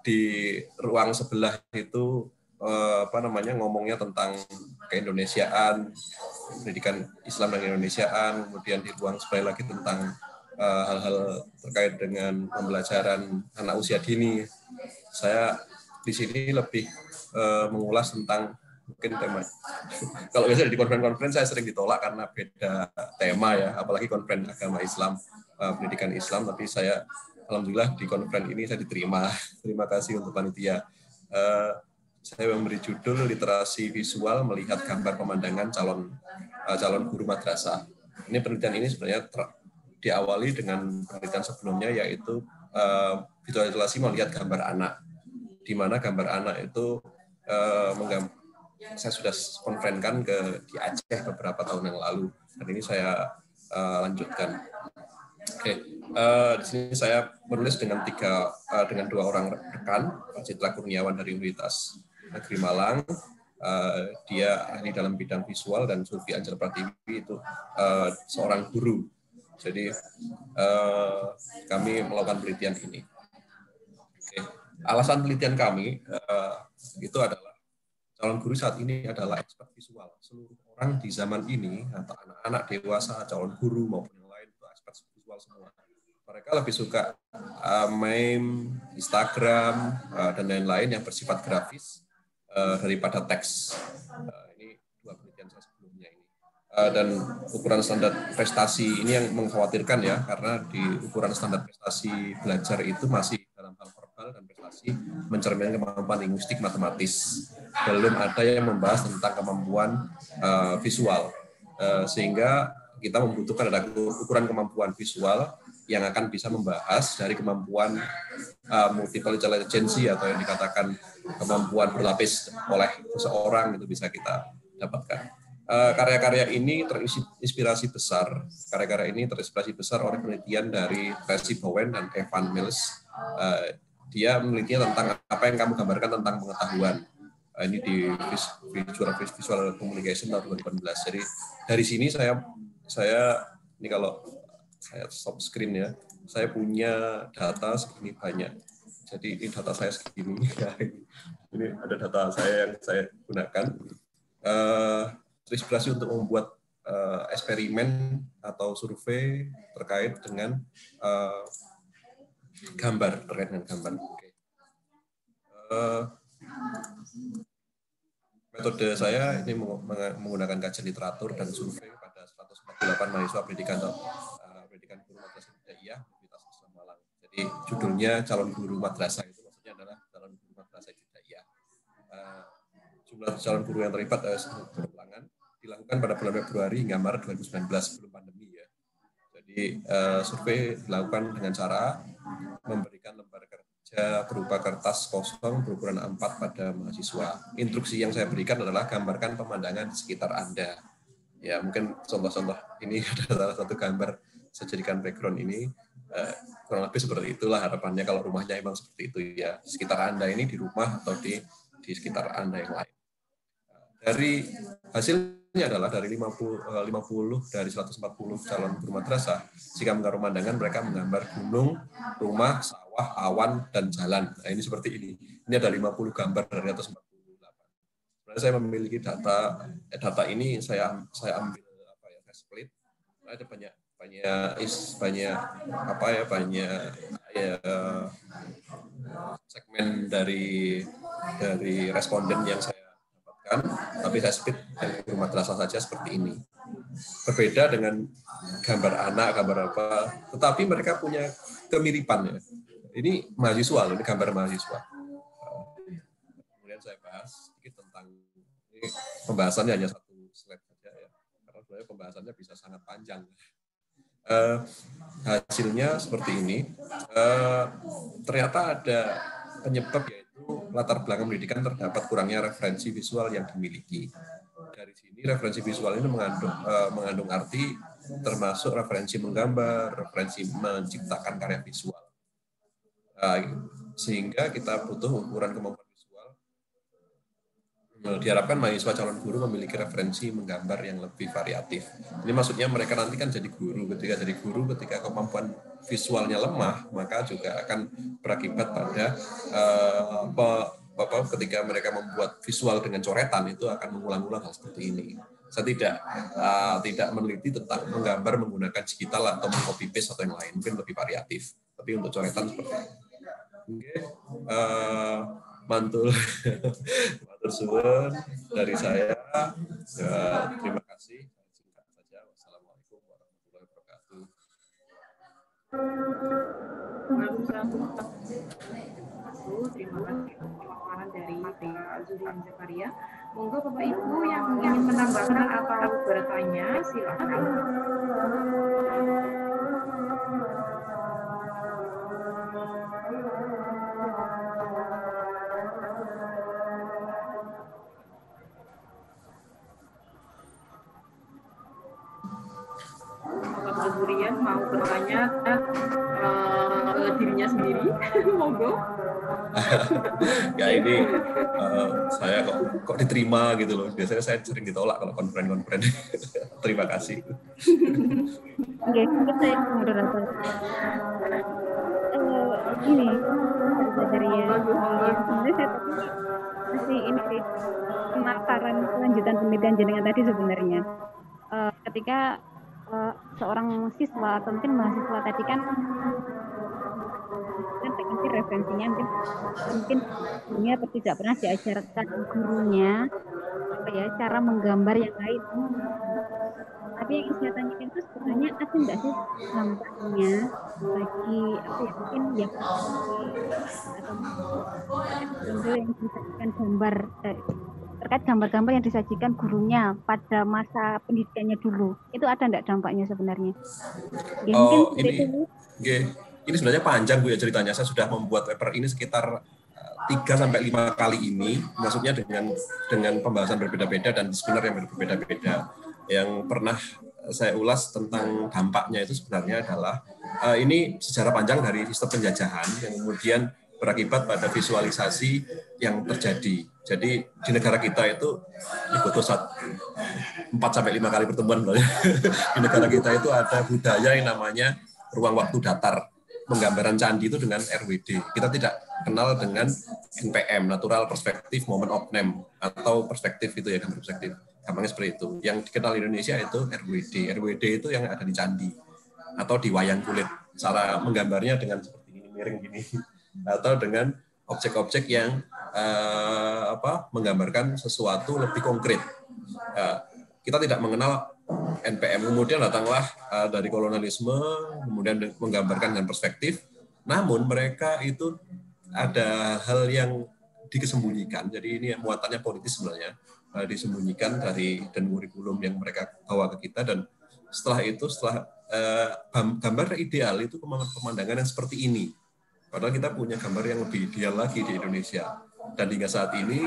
S6: di ruang sebelah itu ngomongnya tentang keindonesiaan, pendidikan Islam dan Keindonesiaan, kemudian di ruang sebelah lagi tentang hal-hal terkait dengan pembelajaran anak usia dini. Saya di sini lebih mengulas tentang mungkin tema. Kalau biasanya di konferensi saya sering ditolak karena beda tema ya, apalagi konferensi agama Islam, pendidikan Islam. Tapi saya alhamdulillah di konferensi ini saya diterima. Terima kasih untuk panitia. Saya memberi judul literasi visual melihat gambar pemandangan calon guru madrasah. Ini penelitian ini sebenarnya diawali dengan penelitian sebelumnya yaitu visualisasi melihat gambar anak, di mana gambar anak itu saya sudah konferensikan di Aceh beberapa tahun yang lalu, dan ini saya lanjutkan. Oke, di sini saya menulis dengan dua orang rekan, Pak Citra Kurniawan dari Universitas Negeri Malang, dia ahli dalam bidang visual, dan Sulfi Angel Pratiwi itu seorang guru. Jadi kami melakukan penelitian ini. Oke. Alasan penelitian kami itu adalah calon guru saat ini adalah expert visual. Seluruh orang di zaman ini, atau anak-anak dewasa, calon guru maupun yang lain, itu expert visual semua. Mereka lebih suka meme, Instagram, dan lain-lain yang bersifat grafis daripada teks. Ini dua penelitian saya sebelumnya ini. Dan ukuran standar prestasi ini yang mengkhawatirkan ya, karena di ukuran standar prestasi belajar itu masih dalam hal verbal dan prestasi mencerminkan kemampuan linguistik matematis. Belum ada yang membahas tentang kemampuan visual, sehingga kita membutuhkan ada ukuran kemampuan visual yang akan bisa membahas dari kemampuan multiple intelligence atau yang dikatakan kemampuan berlapis oleh seseorang itu bisa kita dapatkan. Karya-karya ini terinspirasi besar. Karya-karya ini terinspirasi besar oleh penelitian dari Tracy Bowen dan Evan Mills. Dia menelitinya tentang apa yang kamu gambarkan tentang pengetahuan. Ini di visual communication tahun 2018. Jadi dari sini saya ini kalau saya stop screen ya, saya punya data segini banyak. Jadi ini data saya segini. Ini ada data saya yang saya gunakan. Terinspirasi untuk membuat eksperimen atau survei terkait dengan gambar. Okay. Metode saya ini menggunakan kajian literatur dan survei pada 148 mahasiswa pendidikan guru madrasah ibtidaiyah Universitas Islam Malang. Jadi judulnya calon guru madrasah, itu maksudnya adalah calon guru madrasah ibtidaiyah. Jumlah calon guru yang terlibat berulangan dilakukan pada bulan Februari hingga Maret 2019 sebelum pandemi ya. Jadi survei dilakukan dengan cara memberikan lembar kerja berupa kertas kosong berukuran A4 pada mahasiswa. Instruksi yang saya berikan adalah gambarkan pemandangan di sekitar Anda. Ya, mungkin contoh-contoh ini adalah salah satu gambar saya jadikan background ini. Kurang lebih seperti itulah harapannya kalau rumahnya emang seperti itu ya. Sekitar Anda ini di rumah atau di sekitar Anda yang lain. Dari hasilnya adalah dari 50 dari 140 calon guru madrasah, jika menggambar pemandangan mereka menggambar gunung, rumah, sawah, awan, dan jalan. Nah, ini seperti ini. Ini ada 50 gambar dari atas 48. Sebenarnya saya memiliki data ini saya ambil saya split. Ada banyak segmen dari responden yang saya tapi saya split dari guru madrasah saja seperti ini. Berbeda dengan gambar anak, gambar apa, tetapi mereka punya kemiripan ya. Ini mahasiswa loh, ini gambar mahasiswa. Kemudian saya bahas sedikit tentang ini, pembahasannya hanya satu slide saja ya, karena sebenarnya pembahasannya bisa sangat panjang. Hasilnya seperti ini. Ternyata ada penyebab yaitu latar belakang pendidikan terdapat kurangnya referensi visual yang dimiliki. Dari sini referensi visual ini mengandung arti termasuk referensi menggambar, referensi menciptakan karya visual. Sehingga kita butuh ukuran kemampuan visual. Diharapkan mahasiswa calon guru memiliki referensi menggambar yang lebih variatif. Ini maksudnya mereka nanti kan jadi guru. Ketika kemampuan visualnya lemah, maka juga akan berakibat pada ketika mereka membuat visual dengan coretan itu akan mengulang-ulang hal seperti ini. Saya tidak meneliti tentang menggambar menggunakan digital atau copy paste atau yang lain, mungkin lebih variatif. Tapi untuk coretan seperti ini. Oke, mantul suwun dari saya. Terima kasih. Singkat saja. Wassalamualaikum warahmatullahi wabarakatuh.
S1: Terima kasih pemaparan dari Pak Zuhlan Zakaria. Monggo Bapak Ibu yang ingin menambahkan atau bertanya, silakan. Bapak Zurian mau bertanya ke dirinya sendiri, monggo.
S6: Ya ini saya kok diterima gitu loh. Biasanya saya sering ditolak kalau konferen-konferen. Terima kasih.
S3: Oke, mungkin saya moderator. Ini dari sebenarnya saya masih ini penasaran kelanjutan penelitian jenengan tadi sebenarnya. Ketika seorang siswa atau mungkin mahasiswa tadi kan referensinya mungkin gurunya atau tidak pernah diajarkan gurunya cara menggambar yang lain. Tapi yang saya tanyakan itu sebenarnya ada nggak sih dampaknya bagi mungkin yang atau yang disajikan gambar terkait gambar-gambar yang disajikan gurunya pada masa pendidikannya dulu, itu ada nggak dampaknya sebenarnya? Ya,
S6: mungkin ini. Oke. Ini sebenarnya panjang Bu ya ceritanya. Saya sudah membuat paper ini sekitar 3-5 kali ini, maksudnya dengan pembahasan berbeda-beda dan disipliner yang berbeda-beda. Yang pernah saya ulas tentang dampaknya itu sebenarnya adalah ini sejarah panjang dari sistem penjajahan yang kemudian berakibat pada visualisasi yang terjadi. Jadi di negara kita itu butuh 4-5 kali pertemuan. Di negara kita itu ada budaya yang namanya ruang waktu datar. Penggambaran candi itu dengan RWD. Kita tidak kenal dengan NPM, Natural Perspective Moment of Name, atau perspektif itu ya, gambar perspektif. Gampangnya seperti itu. Yang dikenal di Indonesia itu RWD. RWD itu yang ada di candi atau di wayang kulit. Cara menggambarnya dengan seperti ini, miring gini, atau dengan objek-objek yang menggambarkan sesuatu lebih konkret. Kita tidak mengenal NPM, kemudian datanglah dari kolonialisme, kemudian menggambarkan dengan perspektif, namun mereka itu ada hal yang dikesembunyikan, jadi ini muatannya politis sebenarnya, disembunyikan dan kurikulum yang mereka bawa ke kita, dan setelah gambar ideal itu pemandangan yang seperti ini, padahal kita punya gambar yang lebih ideal lagi di Indonesia, dan hingga saat ini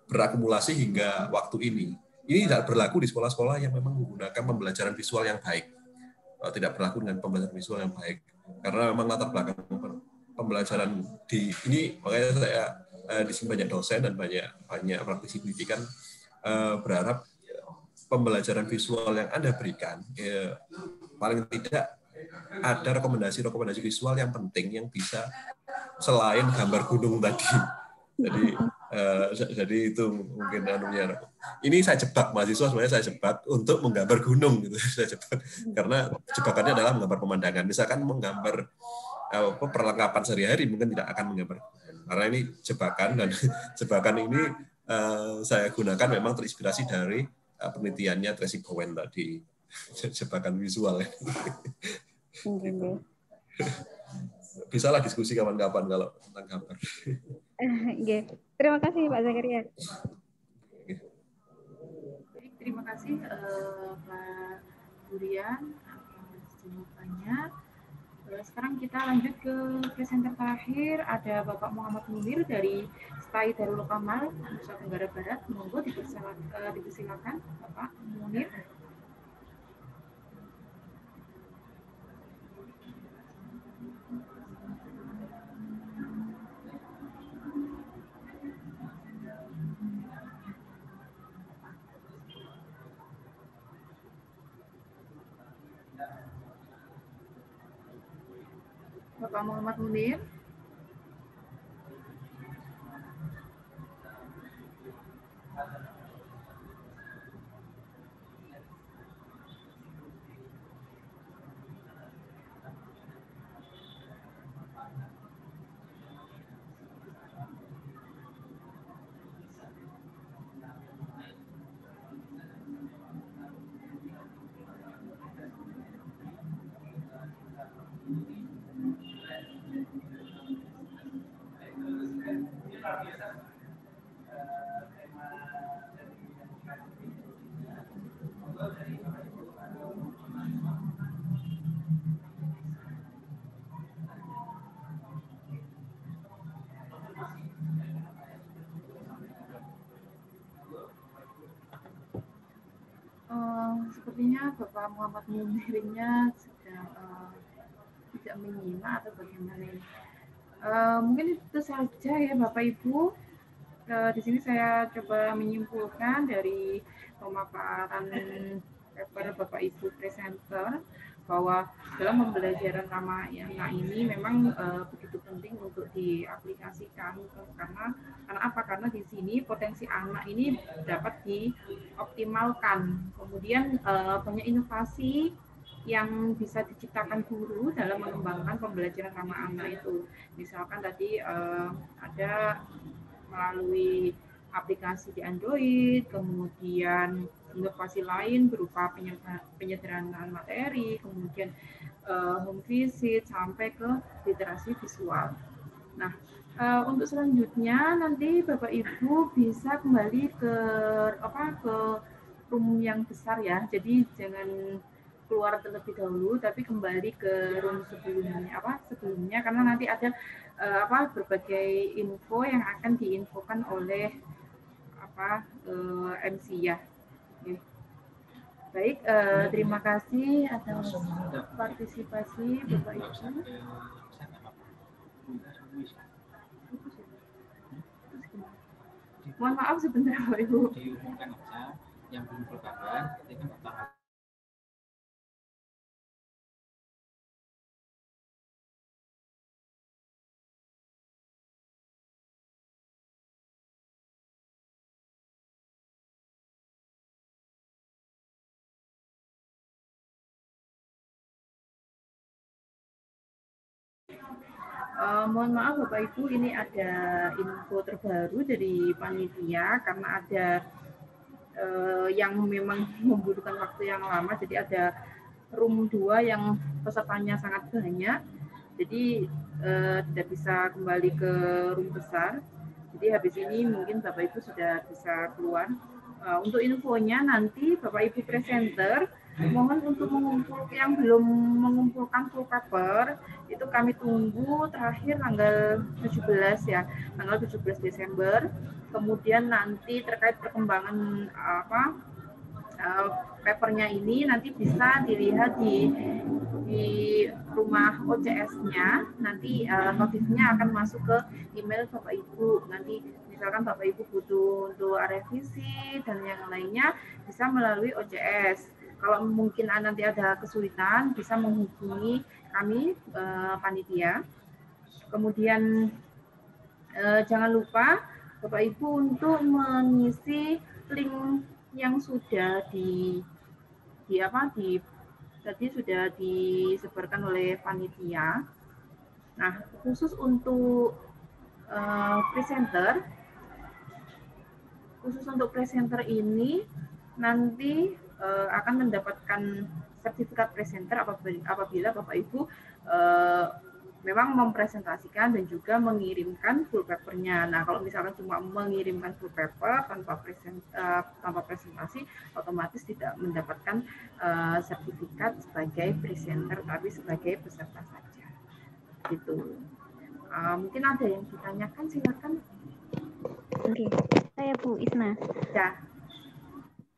S6: berakumulasi hingga waktu ini. Ini tidak berlaku di sekolah-sekolah yang memang menggunakan pembelajaran visual yang baik. Tidak berlaku dengan pembelajaran visual yang baik. Karena memang latar belakang pembelajaran di ini, makanya saya di sini banyak dosen dan banyak praktisi pendidikan berharap pembelajaran visual yang Anda berikan, paling tidak ada rekomendasi visual yang penting yang bisa selain gambar gunung tadi. Jadi itu mungkin anunya. Ini saya jebak mahasiswa, sebenarnya saya jebak untuk menggambar gunung gitu. Saya jebak karena jebakannya adalah menggambar pemandangan. Misalkan menggambar perlengkapan sehari-hari mungkin tidak akan menggambar. Karena ini jebakan, dan jebakan ini saya gunakan memang terinspirasi dari penelitiannya Tracy Bowen tadi, jebakan visual. Bisalah diskusi kapan-kapan kalau tentang gambar.
S3: Terima kasih Pak Zakaria.
S1: Terima kasih Pak Durian atas jawabannya. Sekarang kita lanjut ke presenter terakhir, ada Bapak Muhammad Munir dari STAI Darul Kamal, Nusa Tenggara Barat. Monggo dipersilakan Bapak Munir. Bapak Muhammad Munir. Sepertinya Bapak Muhammad Munirnya sedang tidak menyimak atau bagaimana ini. Mungkin itu saja ya Bapak Ibu. Di sini saya coba menyimpulkan dari pemaparan paper Bapak Ibu presenter bahwa dalam pembelajaran ramah anak ini memang begitu penting untuk diaplikasikan, karena apa? Karena di sini potensi anak ini dapat dioptimalkan. Kemudian banyak inovasi yang bisa diciptakan guru dalam mengembangkan pembelajaran ramah anak itu. Misalkan tadi ada melalui aplikasi di Android, kemudian inovasi lain berupa penyederhanaan materi, kemudian home visit sampai ke literasi visual. Nah, untuk selanjutnya nanti Bapak Ibu bisa kembali ke room yang besar ya. Jadi jangan keluar terlebih dahulu, tapi kembali ke room sebelumnya karena nanti ada berbagai info yang akan diinfokan oleh MC ya. Oke. Baik, terima kasih atas partisipasi Bapak Ibu. Mohon maaf sebentar Bapak Ibu.
S7: Diumumkan aja yang belum berkabar, ketika daftar.
S1: Mohon maaf Bapak Ibu, ini ada info terbaru dari panitia karena ada yang memang membutuhkan waktu yang lama, jadi ada room 2 yang pesertanya sangat banyak, jadi tidak bisa kembali ke room besar. Jadi habis ini mungkin Bapak Ibu sudah bisa keluar. Untuk infonya nanti Bapak Ibu presenter mohon untuk mengumpul yang belum mengumpulkan full paper itu kami tunggu terakhir tanggal 17 ya, tanggal 17 Desember. Kemudian nanti terkait perkembangan papernya ini nanti bisa dilihat di rumah OCS-nya. Nanti notifnya akan masuk ke email Bapak Ibu. Nanti misalkan Bapak Ibu butuh untuk revisi dan yang lainnya bisa melalui OCS. Kalau mungkin nanti ada kesulitan bisa menghubungi kami panitia. Kemudian jangan lupa Bapak Ibu untuk mengisi link yang sudah tadi sudah disebarkan oleh panitia. Nah, khusus untuk presenter ini nanti akan mendapatkan sertifikat presenter apabila Bapak Ibu memang mempresentasikan dan juga mengirimkan full papernya. Nah, kalau misalkan cuma mengirimkan full paper tanpa presentasi, otomatis tidak mendapatkan sertifikat sebagai presenter, tapi sebagai peserta saja. Gitu. Mungkin ada yang ditanyakan, silakan.
S3: Oke, saya Bu Isna.
S1: Ya.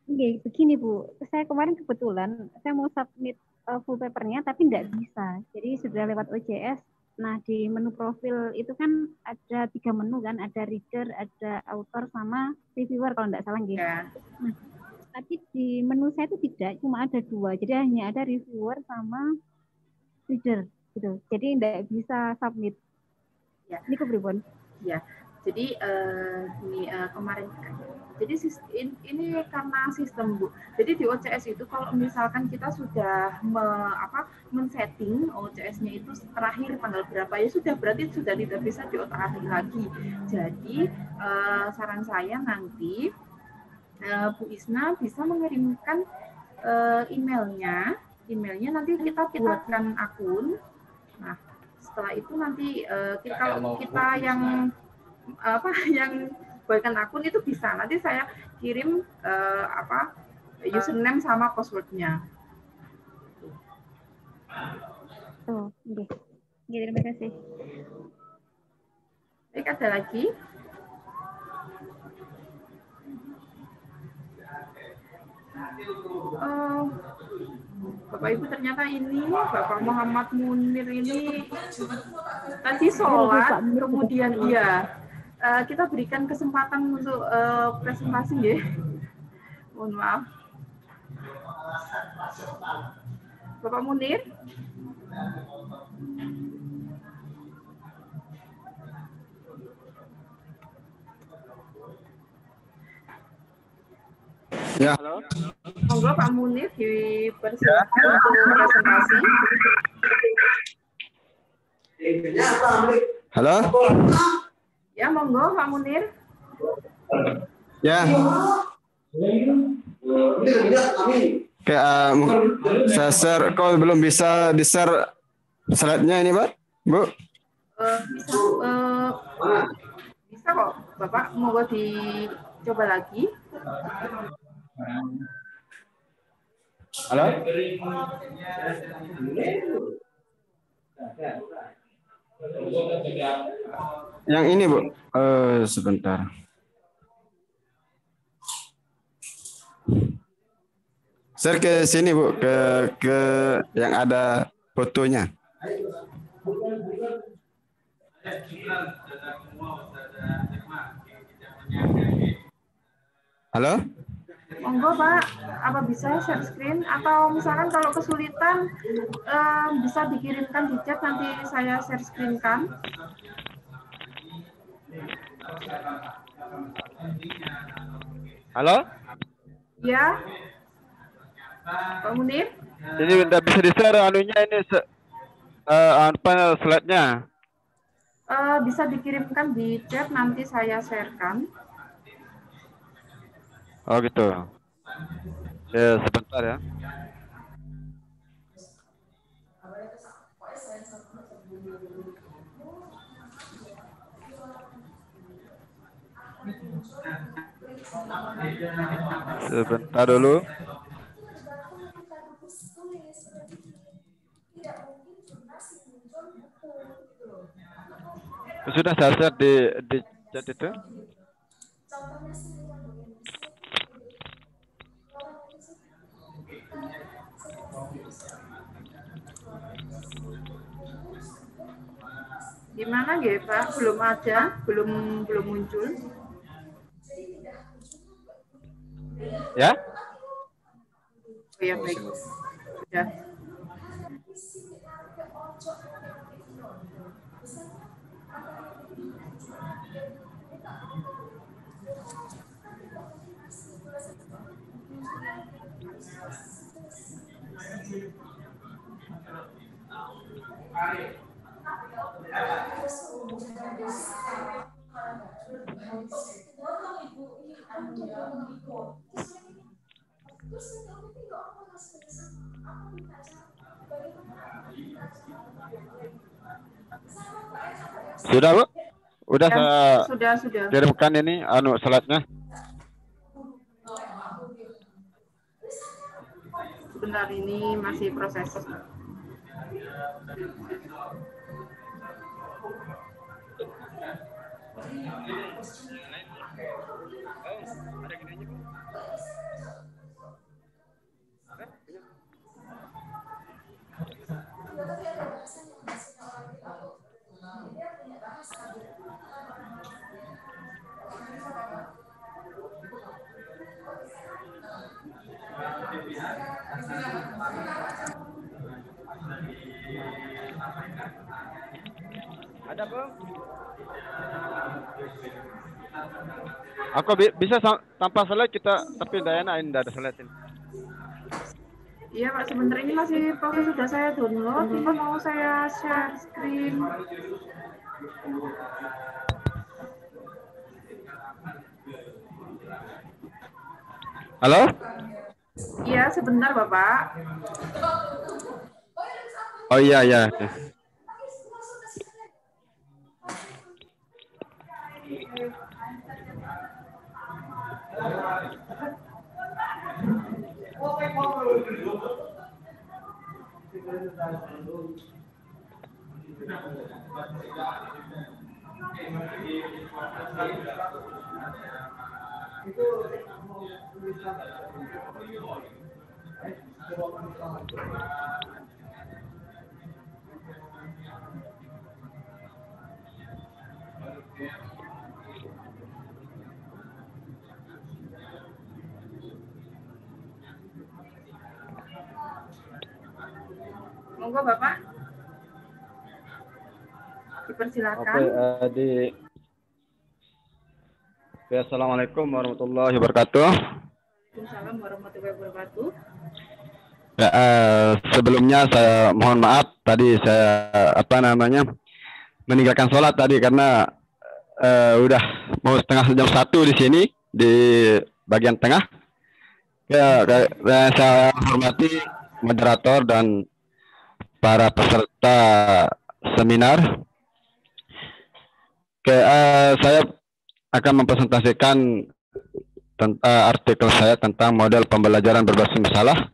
S3: Oke, begini Bu, saya kemarin kebetulan saya mau submit full papernya tapi tidak bisa. Jadi sudah lewat OJS. Nah, di menu profil itu kan ada 3 menu kan, ada reader, ada author sama reviewer kalau tidak salah gitu.
S1: Ya.
S3: Nah, tapi di menu saya itu tidak, cuma ada 2. Jadi hanya ada reviewer sama reader gitu. Jadi tidak bisa submit.
S1: Ya.
S3: Ini keberibun.
S1: Ya. Jadi kemarin jadi ini karena sistem Bu. Jadi di OCS itu kalau misalkan kita sudah men-setting OCS-nya itu terakhir tanggal berapa ya sudah, berarti sudah tidak bisa diotak-atik lagi. Jadi saran saya nanti Bu Isna bisa mengirimkan emailnya nanti kita buatkan akun. Nah, setelah itu nanti kita yang buatkan akun itu bisa nanti saya kirim username sama passwordnya.
S3: Oke. Terima kasih.
S1: Baik, ada lagi? Bapak Ibu, ternyata ini Bapak Muhammad Munir ini tadi sholat, kemudian kita berikan kesempatan untuk presentasi ya. Mohon maaf. Bapak Munir.
S8: Ya.
S1: Monggo Pak Munir dipersilakan untuk presentasi.
S8: Halo.
S1: Ya, monggo Pak Munir.
S8: Ya. Oke, saya share. Kalau belum bisa di-share slide-nya ini, Pak, Bu?
S1: Bisa kok, Bapak. Monggo dicoba lagi.
S8: Halo? Yang ini, Bu. Sebentar. Share ke sini, Bu, ke yang ada fotonya. Halo?
S1: Monggo Pak, apa bisa share screen atau misalkan kalau kesulitan bisa dikirimkan di chat, nanti saya share screen-kan.
S9: Halo?
S1: Ya, Pak Munir.
S9: Ini tidak bisa di-share anunya ini apa slide-nya?
S1: Bisa dikirimkan di chat, nanti saya share-kan.
S9: Oh gitu. Ya, sebentar ya. Sebentar dulu. Sudah saya share di chat itu.
S1: Gimana ya Pak? Belum ada, belum muncul.
S9: Ya?
S1: Oh ya baik. Sudah.
S9: Sudah, Bu? Udah
S1: Ya,
S9: saya
S1: sudah.
S9: kirimkan ini slide-nya.
S1: Sebentar, ini masih proses.
S9: Ada, Bang? Aku bisa tanpa slide kita, tapi tidak enak ini tidak ada slide ini.
S1: Iya Pak, sebentar, ini masih proses. Sudah saya download, ini mau saya share screen.
S9: Halo?
S1: Iya, sebentar Bapak.
S9: Oh iya.
S1: Monggo Bapak. Dipersilakan.
S9: Oke, Assalamualaikum warahmatullahi wabarakatuh.
S1: Waalaikumsalam warahmatullahi wabarakatuh.
S9: Ya, sebelumnya saya mohon maaf tadi saya meninggalkan sholat tadi karena udah mau jam 1 di sini di bagian tengah. Ya, saya hormati moderator dan para peserta seminar. Saya akan mempresentasikan artikel saya tentang model pembelajaran berbasis masalah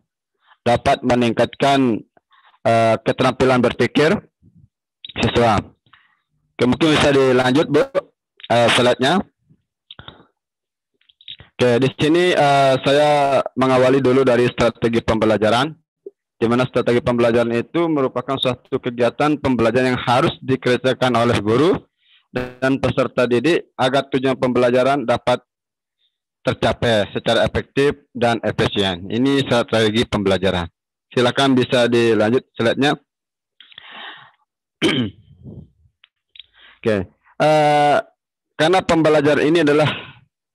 S9: dapat meningkatkan keterampilan berpikir siswa. Mungkin bisa dilanjut, Bu, slide-nya. Oke, di sini saya mengawali dulu dari strategi pembelajaran, di mana strategi pembelajaran itu merupakan suatu kegiatan pembelajaran yang harus dikerjakan oleh guru dan peserta didik agar tujuan pembelajaran dapat tercapai secara efektif dan efisien. Ini strategi pembelajaran. Silakan bisa dilanjut slide-nya. Oke, karena pembelajaran ini adalah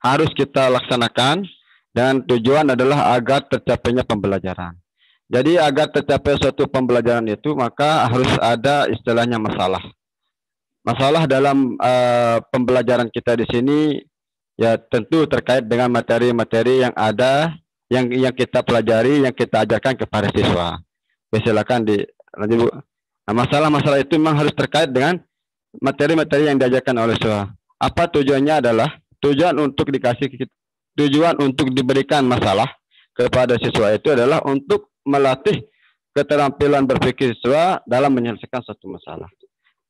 S9: harus kita laksanakan dan tujuan adalah agar tercapainya pembelajaran. Jadi agar tercapai suatu pembelajaran itu maka harus ada istilahnya masalah. Masalah dalam pembelajaran kita di sini ya tentu terkait dengan materi-materi yang ada, yang kita pelajari, yang kita ajarkan kepada siswa. Silakan dilanjut, Bu. Nah, masalah-masalah itu memang harus terkait dengan materi-materi yang diajarkan oleh siswa. Apa tujuannya adalah tujuan untuk diberikan masalah kepada siswa itu adalah untuk melatih keterampilan berpikir siswa dalam menyelesaikan suatu masalah.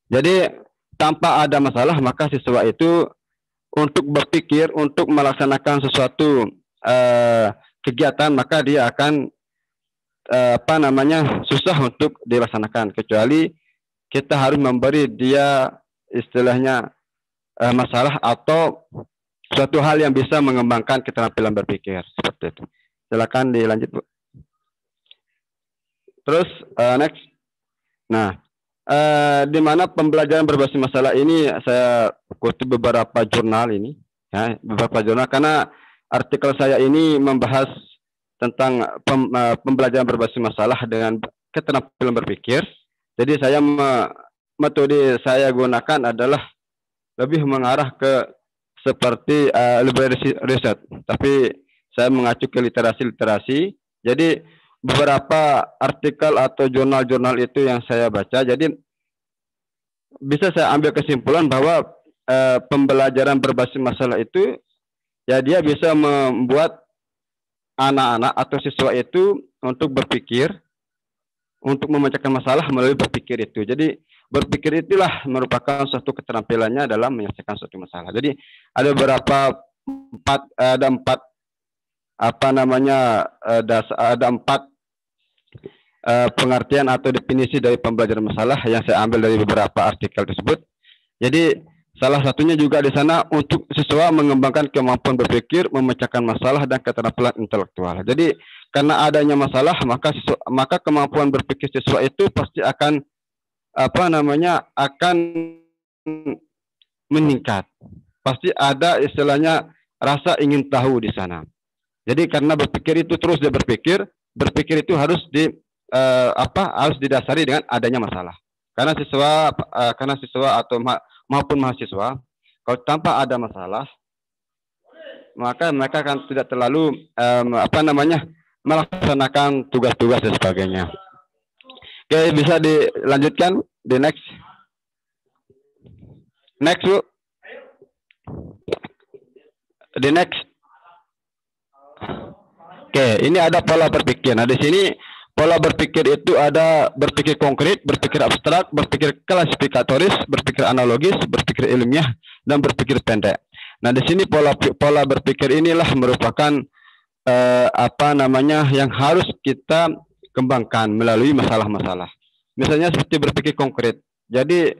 S9: Jadi tanpa ada masalah maka siswa itu untuk berpikir, untuk melaksanakan sesuatu kegiatan maka dia akan susah untuk dilaksanakan, kecuali kita harus memberi dia istilahnya masalah atau suatu hal yang bisa mengembangkan keterampilan berpikir seperti itu. Silakan dilanjut, Bu. Terus next. Nah, di mana pembelajaran berbasis masalah ini saya kutip beberapa jurnal ini, ya, beberapa jurnal karena artikel saya ini membahas tentang pembelajaran berbasis masalah dengan keterampilan berpikir. Jadi metode saya gunakan adalah lebih mengarah ke seperti library riset, tapi saya mengacu ke literasi. Jadi beberapa artikel atau jurnal-jurnal itu yang saya baca, jadi bisa saya ambil kesimpulan bahwa pembelajaran berbasis masalah itu ya dia bisa membuat anak-anak atau siswa itu untuk berpikir, untuk memecahkan masalah melalui berpikir itu. Jadi berpikir itulah merupakan suatu keterampilannya dalam menyelesaikan suatu masalah. Jadi ada empat pengertian atau definisi dari pembelajaran masalah yang saya ambil dari beberapa artikel tersebut. Jadi salah satunya juga di sana untuk siswa mengembangkan kemampuan berpikir, memecahkan masalah dan keterampilan intelektual. Jadi karena adanya masalah maka kemampuan berpikir siswa itu pasti akan akan meningkat. Pasti ada istilahnya rasa ingin tahu di sana. Jadi karena berpikir itu terus dia berpikir itu harus harus didasari dengan adanya masalah. Karena siswa atau maupun mahasiswa kalau tanpa ada masalah maka mereka akan tidak terlalu melaksanakan tugas-tugas dan sebagainya. Oke, bisa dilanjutkan di next. Next, Bu. Di next. Oke, ini ada pola berpikir. Nah, di sini pola berpikir itu ada berpikir konkret, berpikir abstrak, berpikir klasifikatoris, berpikir analogis, berpikir ilmiah, dan berpikir pendek. Nah, di sini pola berpikir inilah merupakan yang harus kita kembangkan melalui masalah-masalah. Misalnya seperti berpikir konkret. Jadi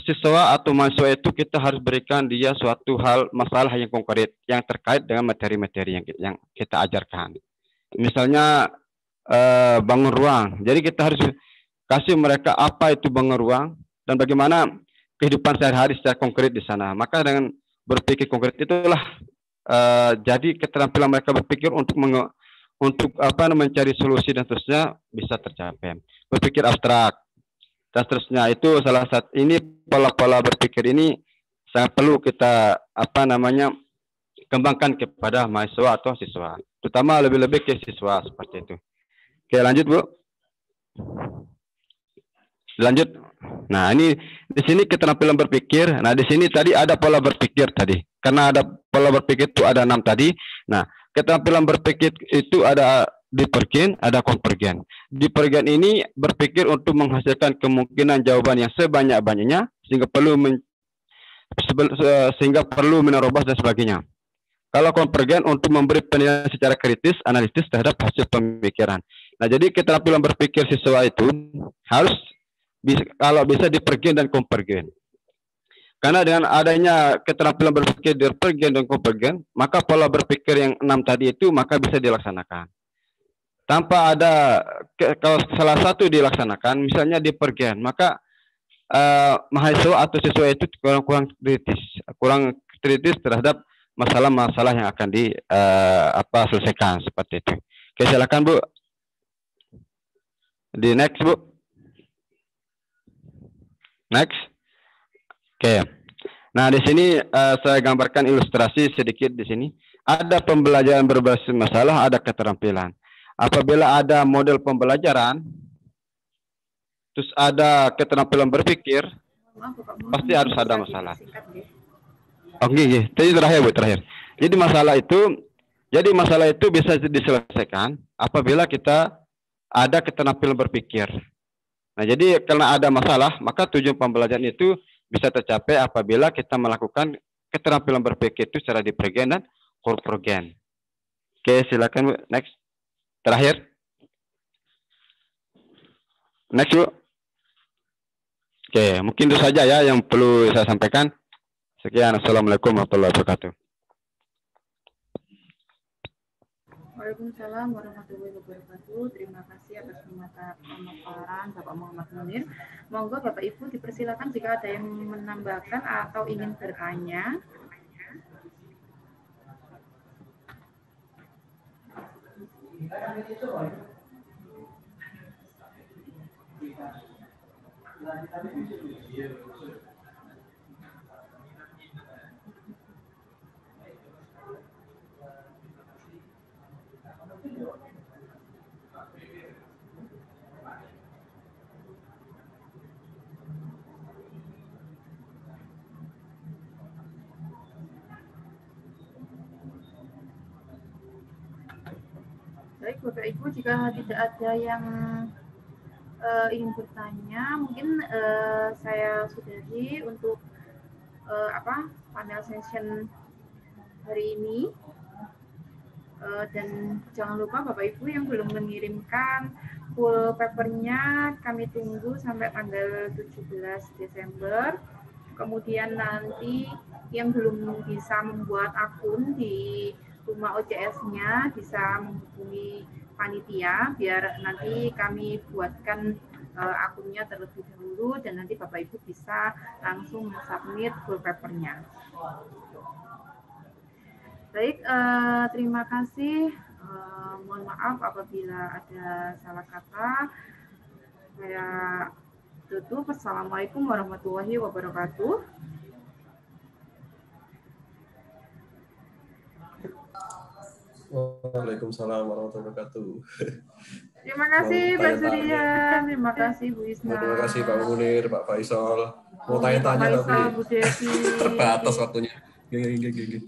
S9: siswa atau mahasiswa itu kita harus berikan dia suatu masalah yang konkret yang terkait dengan materi-materi yang kita ajarkan. Misalnya bangun ruang. Jadi kita harus kasih mereka apa itu bangun ruang dan bagaimana kehidupan sehari-hari secara konkret di sana. Maka dengan berpikir konkret itulah jadi keterampilan mereka berpikir untuk mencari solusi dan seterusnya bisa tercapai. Berpikir abstrak dan seterusnya itu salah satu. Ini pola-pola berpikir ini sangat perlu kita kembangkan kepada mahasiswa atau siswa, terutama lebih-lebih ke siswa seperti itu. Oke, lanjut, Bu. Lanjut. Nah, ini di sini keterampilan berpikir. Nah, di sini tadi ada pola berpikir tadi. Karena ada pola berpikir itu ada 6 tadi. Nah, keterampilan berpikir itu ada divergen, ada konvergen. Divergen ini berpikir untuk menghasilkan kemungkinan jawaban yang sebanyak-banyaknya sehingga perlu menerobos dan sebagainya. Kalau konvergen untuk memberi penilaian secara kritis, analitis terhadap hasil pemikiran. Nah, jadi keterampilan berpikir siswa itu harus kalau bisa divergen dan konvergen. Karena dengan adanya keterampilan berpikir divergen dan konvergen, maka pola berpikir yang 6 tadi itu maka bisa dilaksanakan. Tanpa ada kalau salah satu dilaksanakan, misalnya divergen, maka mahasiswa atau siswa itu kurang kritis terhadap masalah-masalah yang akan selesaikan seperti itu. Oke, silakan Bu. Di next Bu. Next. Oke. Nah, di sini saya gambarkan ilustrasi sedikit di sini. Ada pembelajaran berbasis masalah, ada keterampilan. Apabila ada model pembelajaran, terus ada keterampilan berpikir, pasti harus ada masalah. Oke, tadi terakhir Bu, terakhir. Jadi masalah itu bisa diselesaikan apabila kita ada keterampilan berpikir. Nah, jadi karena ada masalah, maka tujuan pembelajaran itu bisa tercapai apabila kita melakukan keterampilan berpikir itu secara divergen dan konvergen. Oke, silakan Bu. Next. Terakhir. Next Bu. Oke, mungkin itu saja ya yang perlu saya sampaikan. Sekian, assalamualaikum warahmatullahi wabarakatuh.
S1: Waalaikumsalam warahmatullahi wabarakatuh. Terima kasih atas pemaparan Bapak Muhammad Munir. Monggo Bapak Ibu dipersilakan jika ada yang menambahkan atau ingin bertanya. Baik Bapak Ibu, jika tidak ada yang ingin bertanya, mungkin saya sudahi untuk panel session hari ini. Dan jangan lupa Bapak Ibu yang belum mengirimkan full papernya, kami tunggu sampai tanggal 17 Desember. Kemudian nanti yang belum bisa membuat akun di rumah OCS-nya bisa menghubungi panitia biar nanti kami buatkan akunnya terlebih dahulu dan nanti Bapak Ibu bisa langsung submit full papernya. Baik, terima kasih. Mohon maaf apabila ada salah kata. Saya tutup. Assalamualaikum warahmatullahi wabarakatuh.
S6: Waalaikumsalam warahmatullahi wabarakatuh.
S1: Terima kasih Pak Surya, terima kasih Bu Isna.
S6: Terima kasih Pak Munir, Pak Faisal. Mau tanya-tanya tapi
S1: Bu Devi.
S6: terbatas waktunya. Gini.